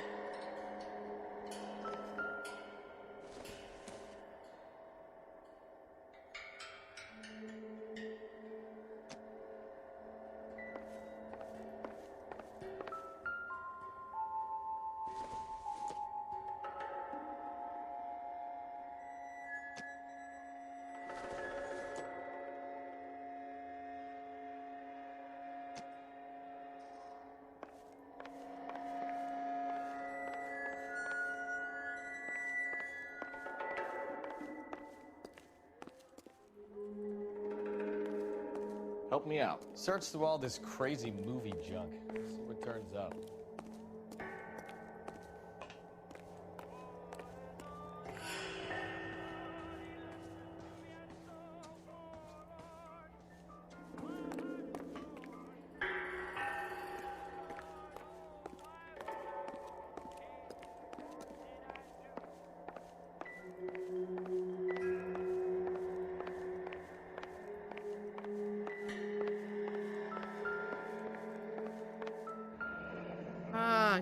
[SPEAKER 9] Help me out.
[SPEAKER 3] Search through all this crazy movie junk. See what turns up.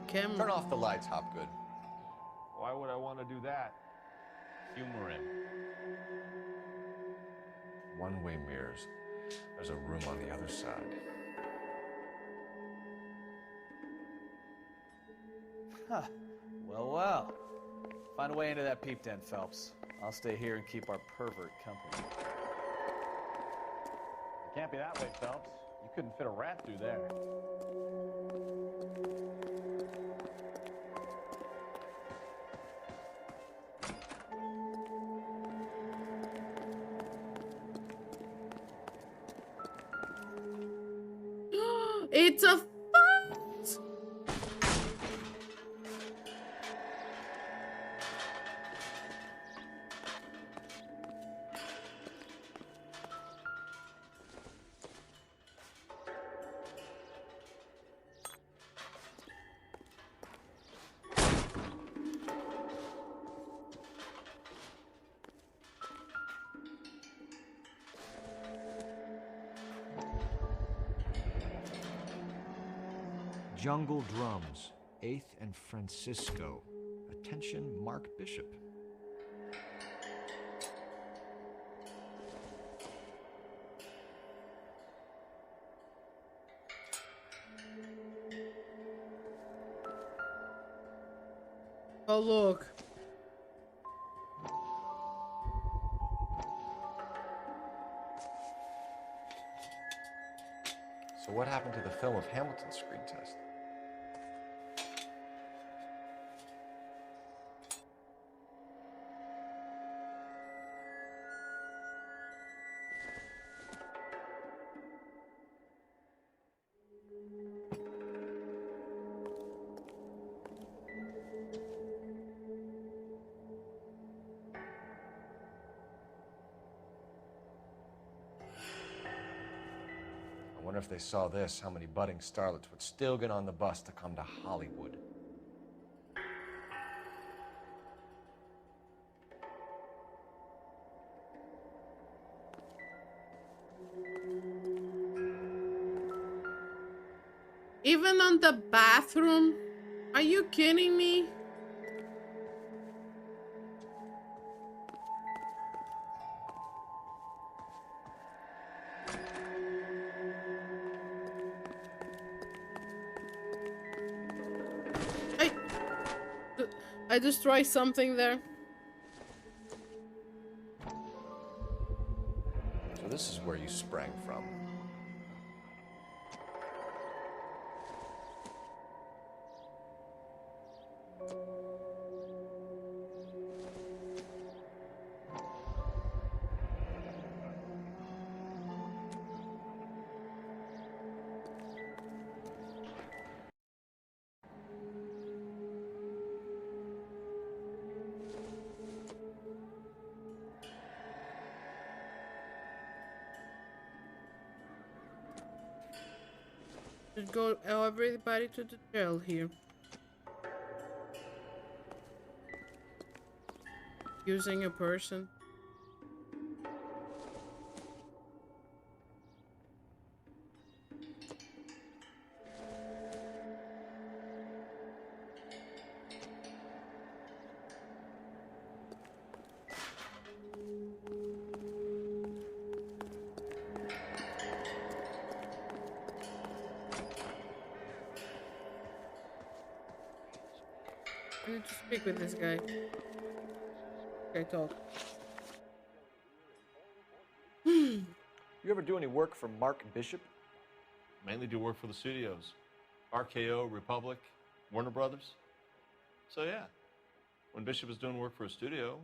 [SPEAKER 1] Kim.
[SPEAKER 23] Turn off the lights, Hopgood.
[SPEAKER 2] Why would I want to do that?
[SPEAKER 3] Humor him.
[SPEAKER 23] One-way mirrors. There's a room on the other side.
[SPEAKER 9] Huh. Well, well. Find a way into that peep den, Phelps. I'll stay here and keep our pervert company.
[SPEAKER 3] It can't be that way, Phelps. You couldn't fit a rat through there.
[SPEAKER 1] It's a fox!
[SPEAKER 4] Jungle Drums, 8th and Francisco. Attention, Mark Bishop.
[SPEAKER 1] Oh, look.
[SPEAKER 23] So what happened to the film of Hamilton's screen test? I wonder if they saw this, how many budding starlets would still get on the bus to come to Hollywood.
[SPEAKER 1] Even on the bathroom? Are you kidding me? I destroyed something there.
[SPEAKER 23] So this is where you sprang from.
[SPEAKER 1] Just go everybody to the jail here. Using a person. I need to speak with this guy. Okay, talk.
[SPEAKER 23] You ever do any work for Mark Bishop?
[SPEAKER 3] Mainly do work for the studios. RKO, Republic, Warner Brothers. So yeah, when Bishop is doing work for a studio,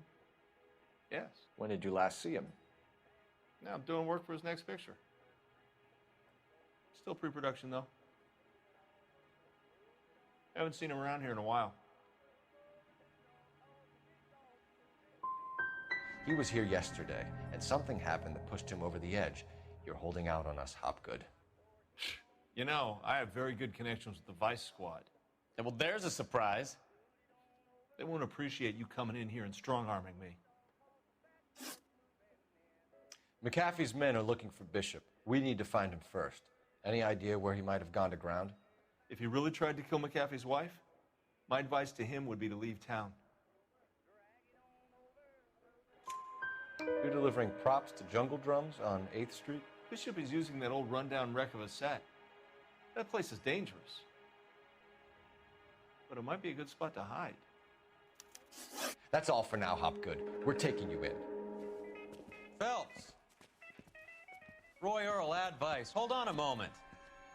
[SPEAKER 3] yes.
[SPEAKER 23] When did you last see him?
[SPEAKER 3] Now I'm doing work for his next picture. Still pre-production though. Haven't seen him around here in a while.
[SPEAKER 23] He was here yesterday, and something happened that pushed him over the edge. You're holding out on us, Hopgood.
[SPEAKER 3] You know, I have very good connections with the Vice Squad.
[SPEAKER 7] Yeah, well, there's a surprise.
[SPEAKER 3] They won't appreciate you coming in here and strong-arming me.
[SPEAKER 23] McAfee's men are looking for Bishop. We need to find him first. Any idea where he might have gone to ground?
[SPEAKER 3] If he really tried to kill McAfee's wife, my advice to him would be to leave town.
[SPEAKER 23] You're delivering props to Jungle Drums on 8th Street?
[SPEAKER 3] Bishop is using that old rundown wreck of a set. That place is dangerous. But it might be a good spot to hide.
[SPEAKER 23] That's all for now, Hopgood. We're taking you in.
[SPEAKER 12] Phelps. Roy Earl, ad Vice. Hold on a moment.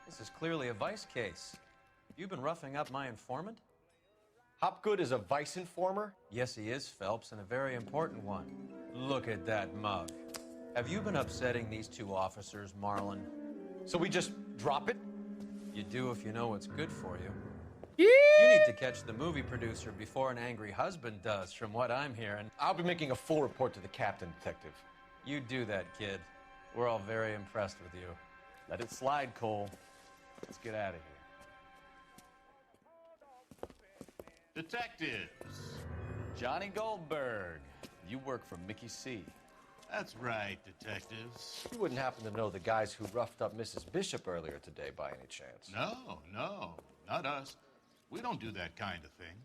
[SPEAKER 12] This is clearly a Vice case. You've been roughing up my informant?
[SPEAKER 23] Hopgood is a Vice informer?
[SPEAKER 12] Yes, he is, Phelps, and a very important one. Look at that mug. Have you been upsetting these two officers, Marlon?
[SPEAKER 23] So we just drop it?
[SPEAKER 12] You do if you know what's good for you.
[SPEAKER 1] Yeah.
[SPEAKER 12] You need to catch the movie producer before an angry husband does, from what I'm hearing.
[SPEAKER 23] I'll be making a full report to the captain, Detective.
[SPEAKER 12] You do that, kid. We're all very impressed with you.
[SPEAKER 7] Let it slide, Cole. Let's get out of here. Detectives. Johnny Goldberg. You work for Mickey C.
[SPEAKER 13] That's right, detectives.
[SPEAKER 23] You wouldn't happen to know the guys who roughed up Mrs. Bishop earlier today by any chance?
[SPEAKER 13] No, not us. We don't do that kind of thing.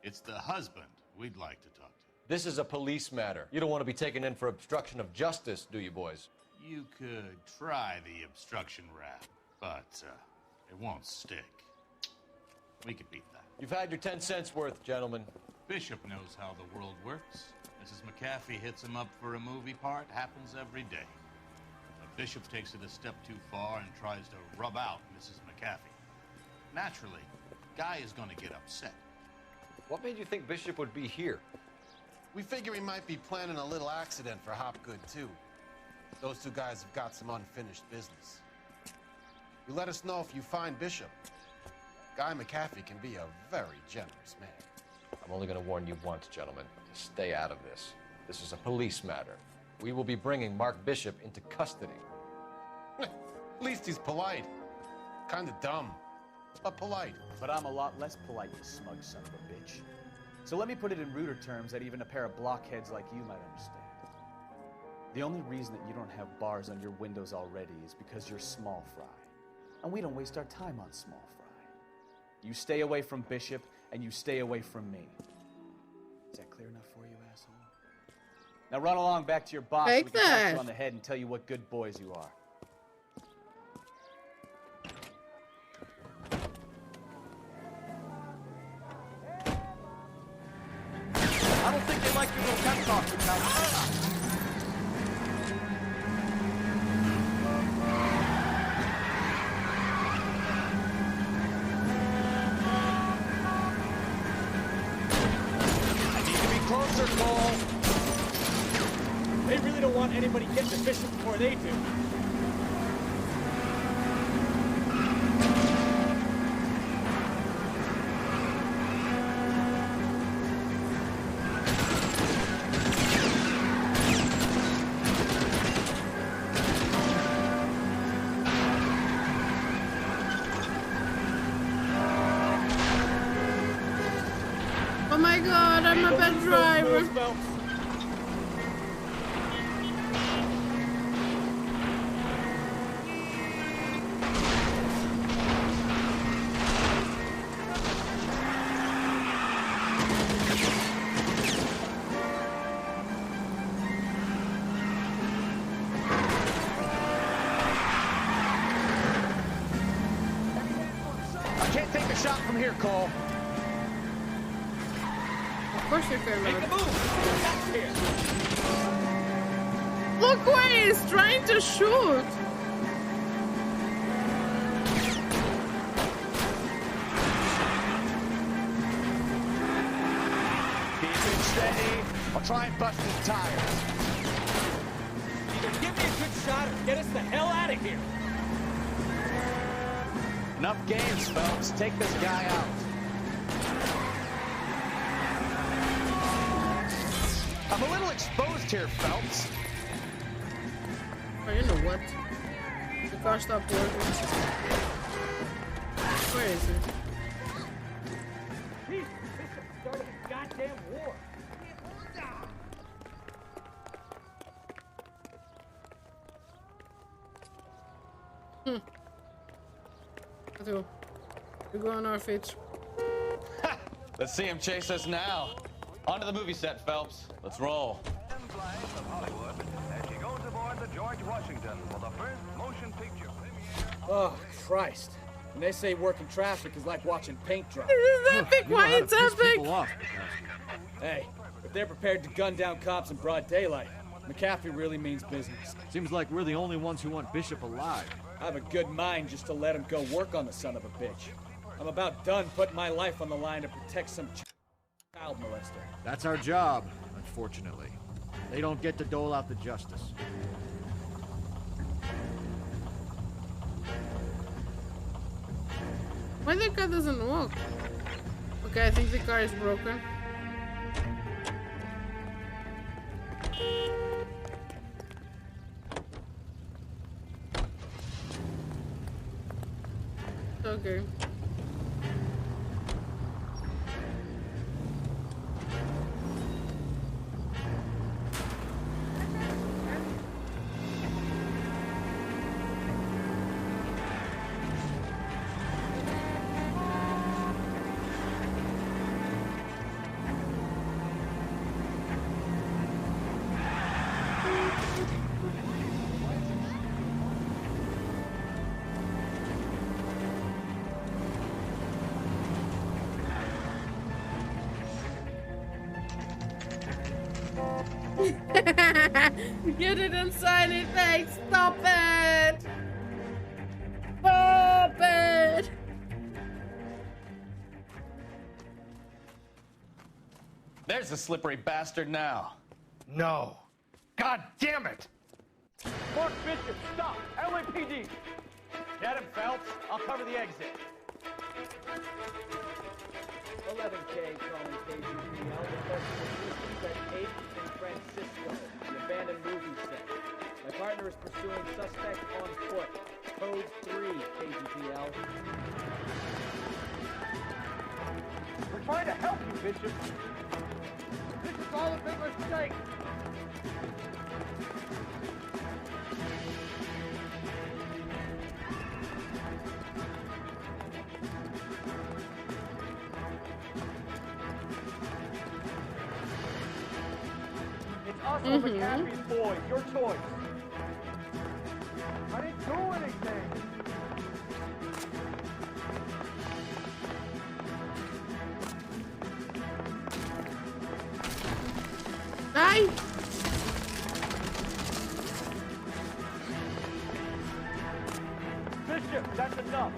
[SPEAKER 13] It's the husband we'd like to talk to.
[SPEAKER 23] This is a police matter. You don't want to be taken in for obstruction of justice, do you, boys?
[SPEAKER 13] You could try the obstruction rap, but it won't stick. We could beat that.
[SPEAKER 23] You've had your 10 cents worth, gentlemen.
[SPEAKER 13] Bishop knows how the world works. Mrs. McAfee hits him up for a movie part. Happens every day. But Bishop takes it a step too far and tries to rub out Mrs. McAfee. Naturally, Guy is going to get upset.
[SPEAKER 23] What made you think Bishop would be here?
[SPEAKER 24] We figure he might be planning a little accident for Hopgood, too. Those two guys have got some unfinished business. You let us know if you find Bishop. Guy McAfee can be a very generous man.
[SPEAKER 23] I'm only going to warn you once, gentlemen. Stay out of this. This is a police matter. We will be bringing Mark Bishop into custody.
[SPEAKER 24] At least he's polite. Kind of dumb, but polite.
[SPEAKER 9] But I'm a lot less polite, you smug son of a bitch. So let me put it in ruder terms that even a pair of blockheads like you might understand. The only reason that you don't have bars on your windows already is because you're small fry. And we don't waste our time on small fry. You stay away from Bishop, and you stay away from me. Is that clear enough for you, asshole? Now run along back to your boss so we can pat you on the head and tell you what good boys you are.
[SPEAKER 24] I don't think they like your little pep talk, pal.
[SPEAKER 20] Closer, Cole. They really don't want anybody getting to Bishop before they do.
[SPEAKER 1] Oh my god, I'm a bad driver.
[SPEAKER 20] I can't take a shot from here, Cole.
[SPEAKER 1] course you cannot.
[SPEAKER 20] Make a move! Back here!
[SPEAKER 1] Look where he's trying to shoot!
[SPEAKER 20] Keep it steady. I'll try and bust his tires. Either give me a good shot or get us the hell out of here.
[SPEAKER 9] Enough games, Phelps. Take this guy out. I'm a little exposed here, Phelps.
[SPEAKER 1] Oh, you know what? The car stopped working. Where is it?
[SPEAKER 20] This started a goddamn war.
[SPEAKER 1] Let's go. We go on our feet.
[SPEAKER 7] Let's see him chase us now. Onto the movie set, Phelps. Let's roll.
[SPEAKER 21] Of Hollywood as she goes aboard the George Washington for the first motion picture premiere.
[SPEAKER 20] Oh, Christ. When they say working traffic is like watching paint dry.
[SPEAKER 1] This is epic. Why it's epic?
[SPEAKER 20] Hey, if they're prepared to gun down cops in broad daylight, McCaffrey really means business.
[SPEAKER 4] Seems like we're the only ones who want Bishop alive.
[SPEAKER 20] I have a good mind just to let him go work on the son of a bitch. I'm about done putting my life on the line to protect some child molester.
[SPEAKER 4] That's our job, unfortunately. They don't get to dole out the justice.
[SPEAKER 1] Why the car doesn't work? Okay, I think the car is broken. Okay. You didn't sign anything. Stop it. Stop it.
[SPEAKER 7] There's the slippery bastard now.
[SPEAKER 5] No. God damn it!
[SPEAKER 9] Mark Bishop, stop! LAPD! Get him, Phelps. I'll cover the exit.
[SPEAKER 20] 11K calling KGPL. Requesting assistance at 8th and Francisco, the abandoned movie set. My partner is pursuing suspect on foot. Code 3, KGPL.
[SPEAKER 5] We're trying to help you, Bishop. This is all a big mistake.
[SPEAKER 9] It's us or McCaffrey's boy. Your choice.
[SPEAKER 5] I didn't do anything.
[SPEAKER 1] Die.
[SPEAKER 9] Bishop, that's enough.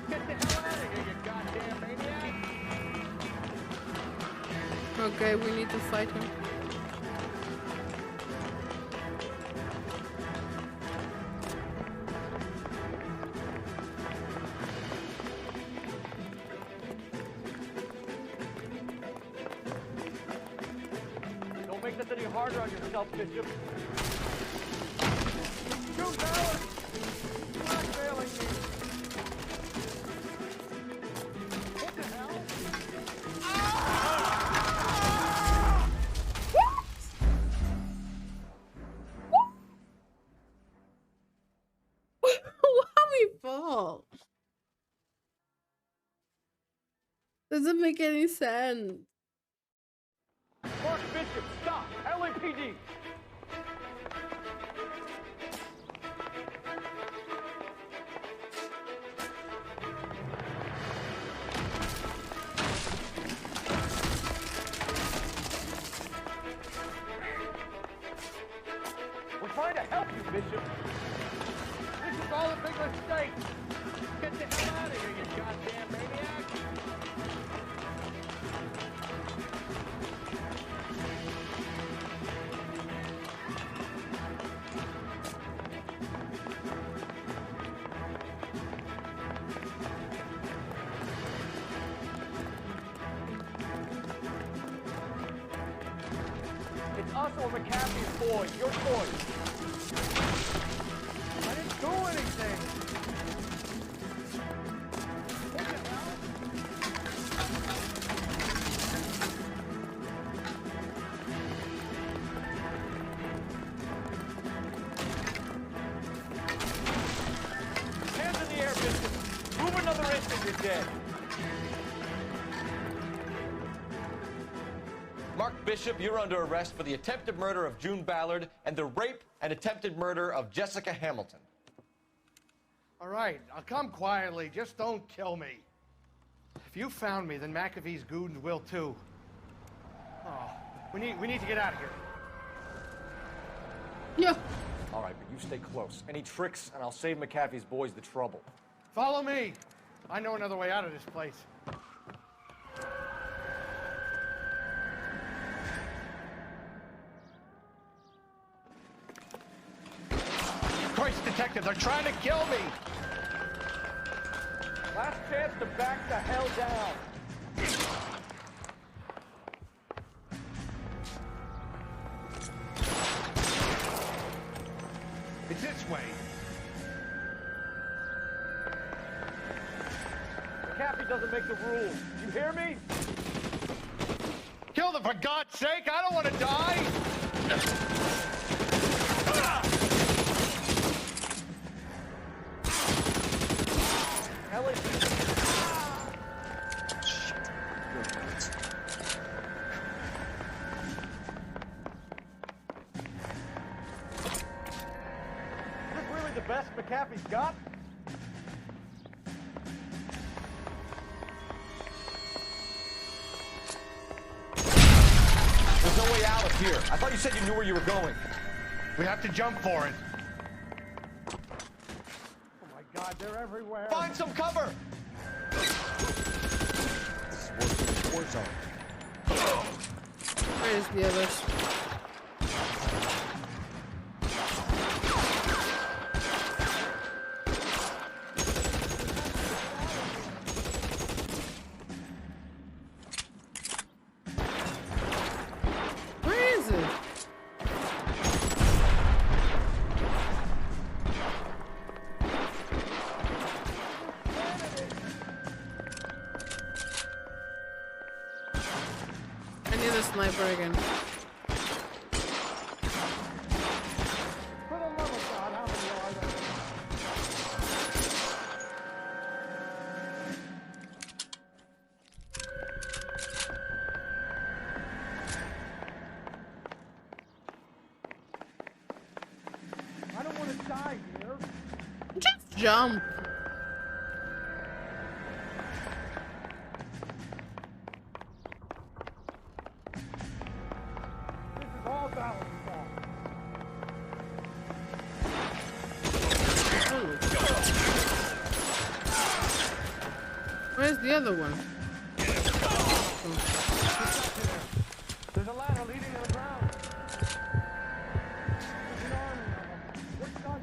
[SPEAKER 9] Get the hell out of here, you goddamn maniac.
[SPEAKER 1] Okay, we need to fight him.
[SPEAKER 9] Don't make this any harder on yourself, Bishop. Shoot, Ballard! You're blackmailing me. What the hell?
[SPEAKER 1] Why we fall? Doesn't make any sense.
[SPEAKER 9] Mark Bishop, stop! LAPD!
[SPEAKER 2] Bishop?
[SPEAKER 5] This is all a big mistake. Get the hell out of here, you goddamn maniac.
[SPEAKER 20] It's us or McAfee's boys. Your choice.
[SPEAKER 5] I didn't do anything. What the hell?
[SPEAKER 2] Hands in the air, Bishop. Move another inch and you're dead.
[SPEAKER 23] Mark Bishop, you're under arrest for the attempted murder of June Ballard and the rape and attempted murder of Jessica Hamilton.
[SPEAKER 5] All right, I'll come quietly. Just don't kill me. If you found me, then McAfee's goons will too. Oh, we need to get out of here.
[SPEAKER 1] Yeah.
[SPEAKER 20] All right, but you stay close. Any tricks, and I'll save McAfee's boys the trouble.
[SPEAKER 5] Follow me. I know another way out of this place. Christ, detective, they're trying to kill me.
[SPEAKER 20] Last chance to back the hell down.
[SPEAKER 5] It's this way.
[SPEAKER 20] McAfee doesn't make the rules. You hear me?
[SPEAKER 5] Kill them, for God's sake! I don't want to die!
[SPEAKER 20] Ellie. Is this really the best McAfee's got?
[SPEAKER 23] There's no way out of here. I thought you said you knew where you were going.
[SPEAKER 5] We have to jump for it. Oh my God, they're everywhere.
[SPEAKER 23] Find some cover! This is worse than the war zone.
[SPEAKER 1] Where's the others? Where is it? I need a sniper again.
[SPEAKER 5] For the love of God, how many are there? I don't want to die here.
[SPEAKER 1] Just jump.
[SPEAKER 5] This is all balance fault.
[SPEAKER 1] Where's the other one?
[SPEAKER 5] There's a ladder leading to the ground. There's an army of them. What's done?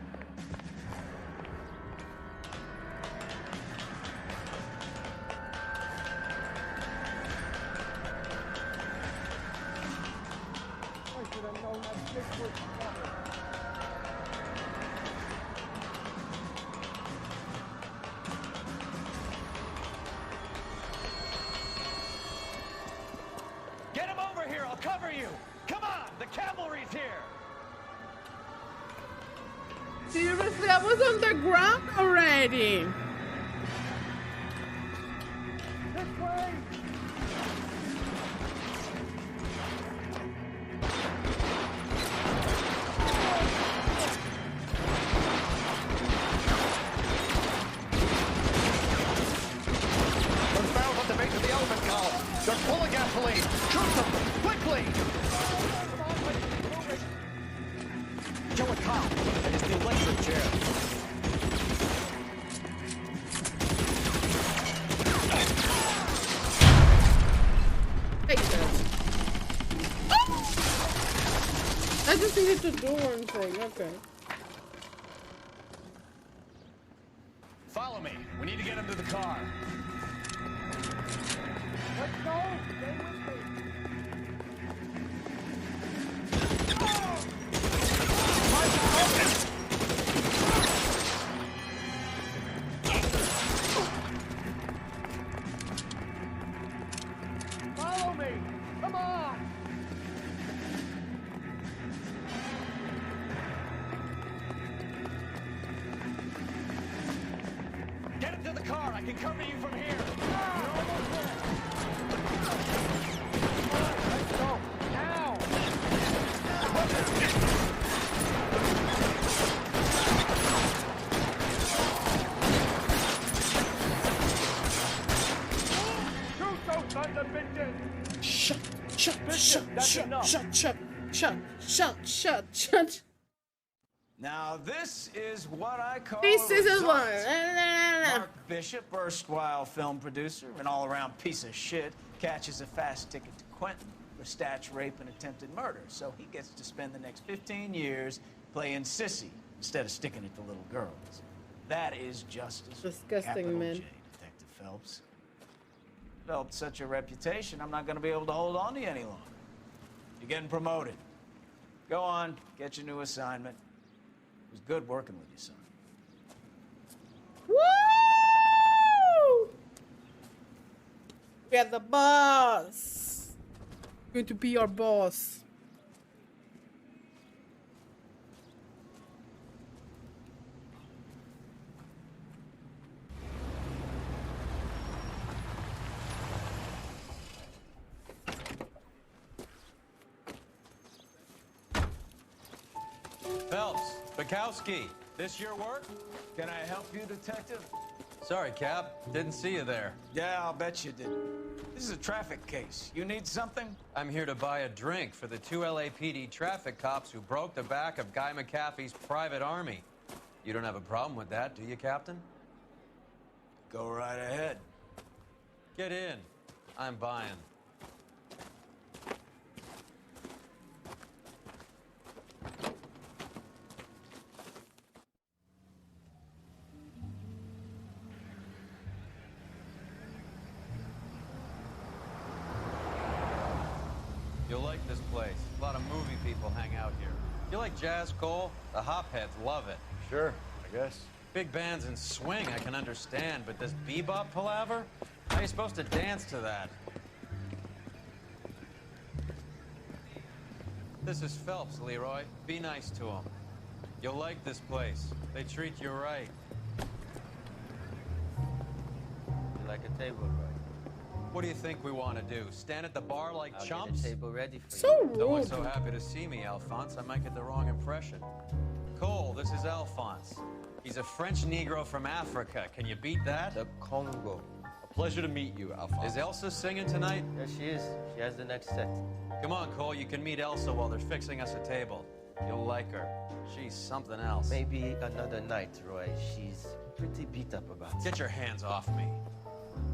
[SPEAKER 5] I should have known that dick was coming.
[SPEAKER 22] Get him over here. I'll cover you. Come on. The cavalry's here.
[SPEAKER 1] Seriously, I was on the ground already.
[SPEAKER 5] This way! Those barrels at the base of the element column. They're full of gasoline. Shoot them! Quickly!
[SPEAKER 23] Joe and Cobb and his
[SPEAKER 9] sheriff.
[SPEAKER 1] I just needed to do one thing, okay.
[SPEAKER 9] Follow me. We need to get him to the car.
[SPEAKER 5] Let's go! Stay with me! Follow me! Come on!
[SPEAKER 9] Get him to the car. I can cover you from here.
[SPEAKER 5] Let's go! Now! Shoot those sons of bitches!
[SPEAKER 1] Shut.
[SPEAKER 2] Now, this is what I call
[SPEAKER 1] This
[SPEAKER 2] a
[SPEAKER 1] is
[SPEAKER 2] result.
[SPEAKER 1] one.
[SPEAKER 2] Mark Bishop, erstwhile film producer, an all-around piece of shit, catches a fast ticket to Quentin for statch rape and attempted murder. So he gets to spend the next 15 years playing sissy instead of sticking it to little girls. That is justice.
[SPEAKER 1] Disgusting,
[SPEAKER 2] Capital
[SPEAKER 1] man.
[SPEAKER 2] J, Detective Phelps. Developed such a reputation, I'm not going to be able to hold on to you any longer. You're getting promoted. Go on, get your new assignment. It was good working with you, son.
[SPEAKER 1] Woo! We are the boss. Going to be our boss.
[SPEAKER 12] Phelps, Bukowski, this your work?
[SPEAKER 2] Can I help you, Detective?
[SPEAKER 12] Sorry, Cap. Didn't see you there.
[SPEAKER 2] Yeah, I'll bet you did. This is a traffic case. You need something?
[SPEAKER 12] I'm here to buy a drink for the 2 LAPD traffic cops who broke the back of Guy McAfee's private army. You don't have a problem with that, do you, Captain?
[SPEAKER 2] Go right ahead.
[SPEAKER 12] Get in. I'm buying. You'll like this place. A lot of movie people hang out here. You like jazz, Cole? The hopheads love it.
[SPEAKER 4] Sure, I guess.
[SPEAKER 12] Big bands and swing I can understand, but this bebop palaver? How are you supposed to dance to that? This is Phelps, Leroy. Be nice to him. You'll like this place. They treat you right.
[SPEAKER 10] You like a table, right?
[SPEAKER 12] What do you think we want to do? Stand at the bar like
[SPEAKER 10] I'll
[SPEAKER 12] chumps?
[SPEAKER 10] get a table ready for
[SPEAKER 1] So
[SPEAKER 10] you.
[SPEAKER 12] Don't look
[SPEAKER 1] rude.
[SPEAKER 12] so happy to see me, Alphonse. I might get the wrong impression. Cole, this is Alphonse. He's a French Negro from Africa. Can you beat that?
[SPEAKER 10] The Congo.
[SPEAKER 23] A pleasure to meet you, Alphonse.
[SPEAKER 12] Is Elsa singing tonight?
[SPEAKER 10] There she is. She has the next set.
[SPEAKER 12] Come on, Cole. You can meet Elsa while they're fixing us a table. You'll like her. She's something else.
[SPEAKER 10] Maybe another night, Roy. She's pretty beat up about it.
[SPEAKER 12] Get your hands off me.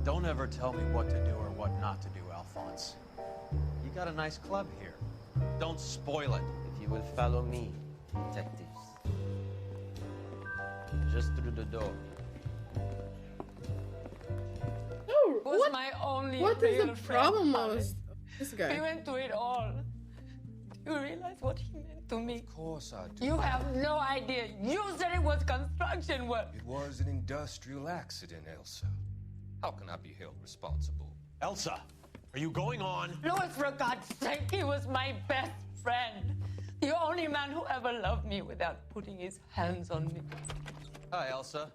[SPEAKER 12] Don't ever tell me what to do or what not to do, Alphonse. You got a nice club here. Don't spoil it.
[SPEAKER 10] If you will follow me, detectives. Just through the door.
[SPEAKER 1] Oh,
[SPEAKER 16] Was my only
[SPEAKER 1] what is
[SPEAKER 16] real
[SPEAKER 1] the
[SPEAKER 16] friend,
[SPEAKER 1] problem
[SPEAKER 16] Alex.
[SPEAKER 1] of this guy?
[SPEAKER 16] We went through it all. Do you realize what he meant to me?
[SPEAKER 17] Of course I do.
[SPEAKER 16] You have no idea. You said it was construction work.
[SPEAKER 17] It was an industrial accident, Elsa. How can I be held responsible?
[SPEAKER 12] Elsa, are you going on?
[SPEAKER 16] Louis, for God's sake, he was my best friend. The only man who ever loved me without putting his hands on me.
[SPEAKER 12] Hi, Elsa.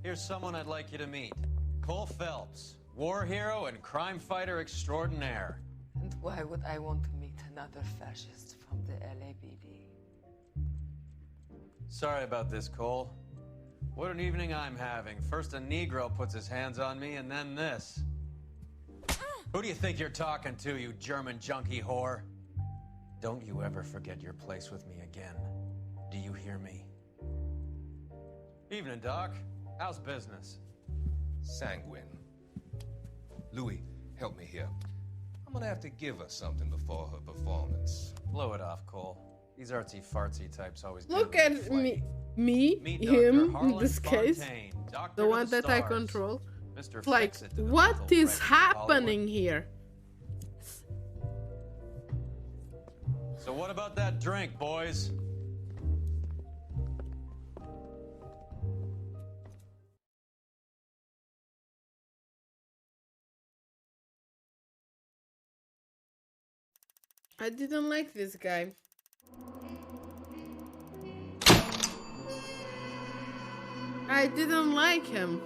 [SPEAKER 12] Here's someone I'd like you to meet. Cole Phelps, war hero and crime fighter extraordinaire.
[SPEAKER 16] And why would I want to meet another fascist from the LAPD?
[SPEAKER 12] Sorry about this, Cole. What an evening I'm having. First a Negro puts his hands on me, and then this. Who do you think you're talking to, you German junkie whore? Don't you ever forget your place with me again. Do you hear me? Evening, Doc. How's business?
[SPEAKER 17] Sanguine. Louis, help me here. I'm gonna have to give her something before her performance.
[SPEAKER 12] Blow it off, Cole. These artsy-fartsy types always
[SPEAKER 1] Look
[SPEAKER 12] give
[SPEAKER 1] at
[SPEAKER 12] me
[SPEAKER 1] me,
[SPEAKER 12] Meet
[SPEAKER 1] him,
[SPEAKER 12] Dr.
[SPEAKER 1] in this
[SPEAKER 12] Harlan
[SPEAKER 1] case.
[SPEAKER 12] Fontaine, Doctor
[SPEAKER 1] The
[SPEAKER 12] to
[SPEAKER 1] one that I
[SPEAKER 12] stars.
[SPEAKER 1] control.
[SPEAKER 12] Mr.
[SPEAKER 1] Like,
[SPEAKER 12] Fix-It to the
[SPEAKER 1] what
[SPEAKER 12] mental
[SPEAKER 1] is
[SPEAKER 12] wreck of
[SPEAKER 1] happening
[SPEAKER 12] Hollywood.
[SPEAKER 1] here?
[SPEAKER 12] So what about that drink, boys?
[SPEAKER 1] I didn't like this guy. I didn't like him.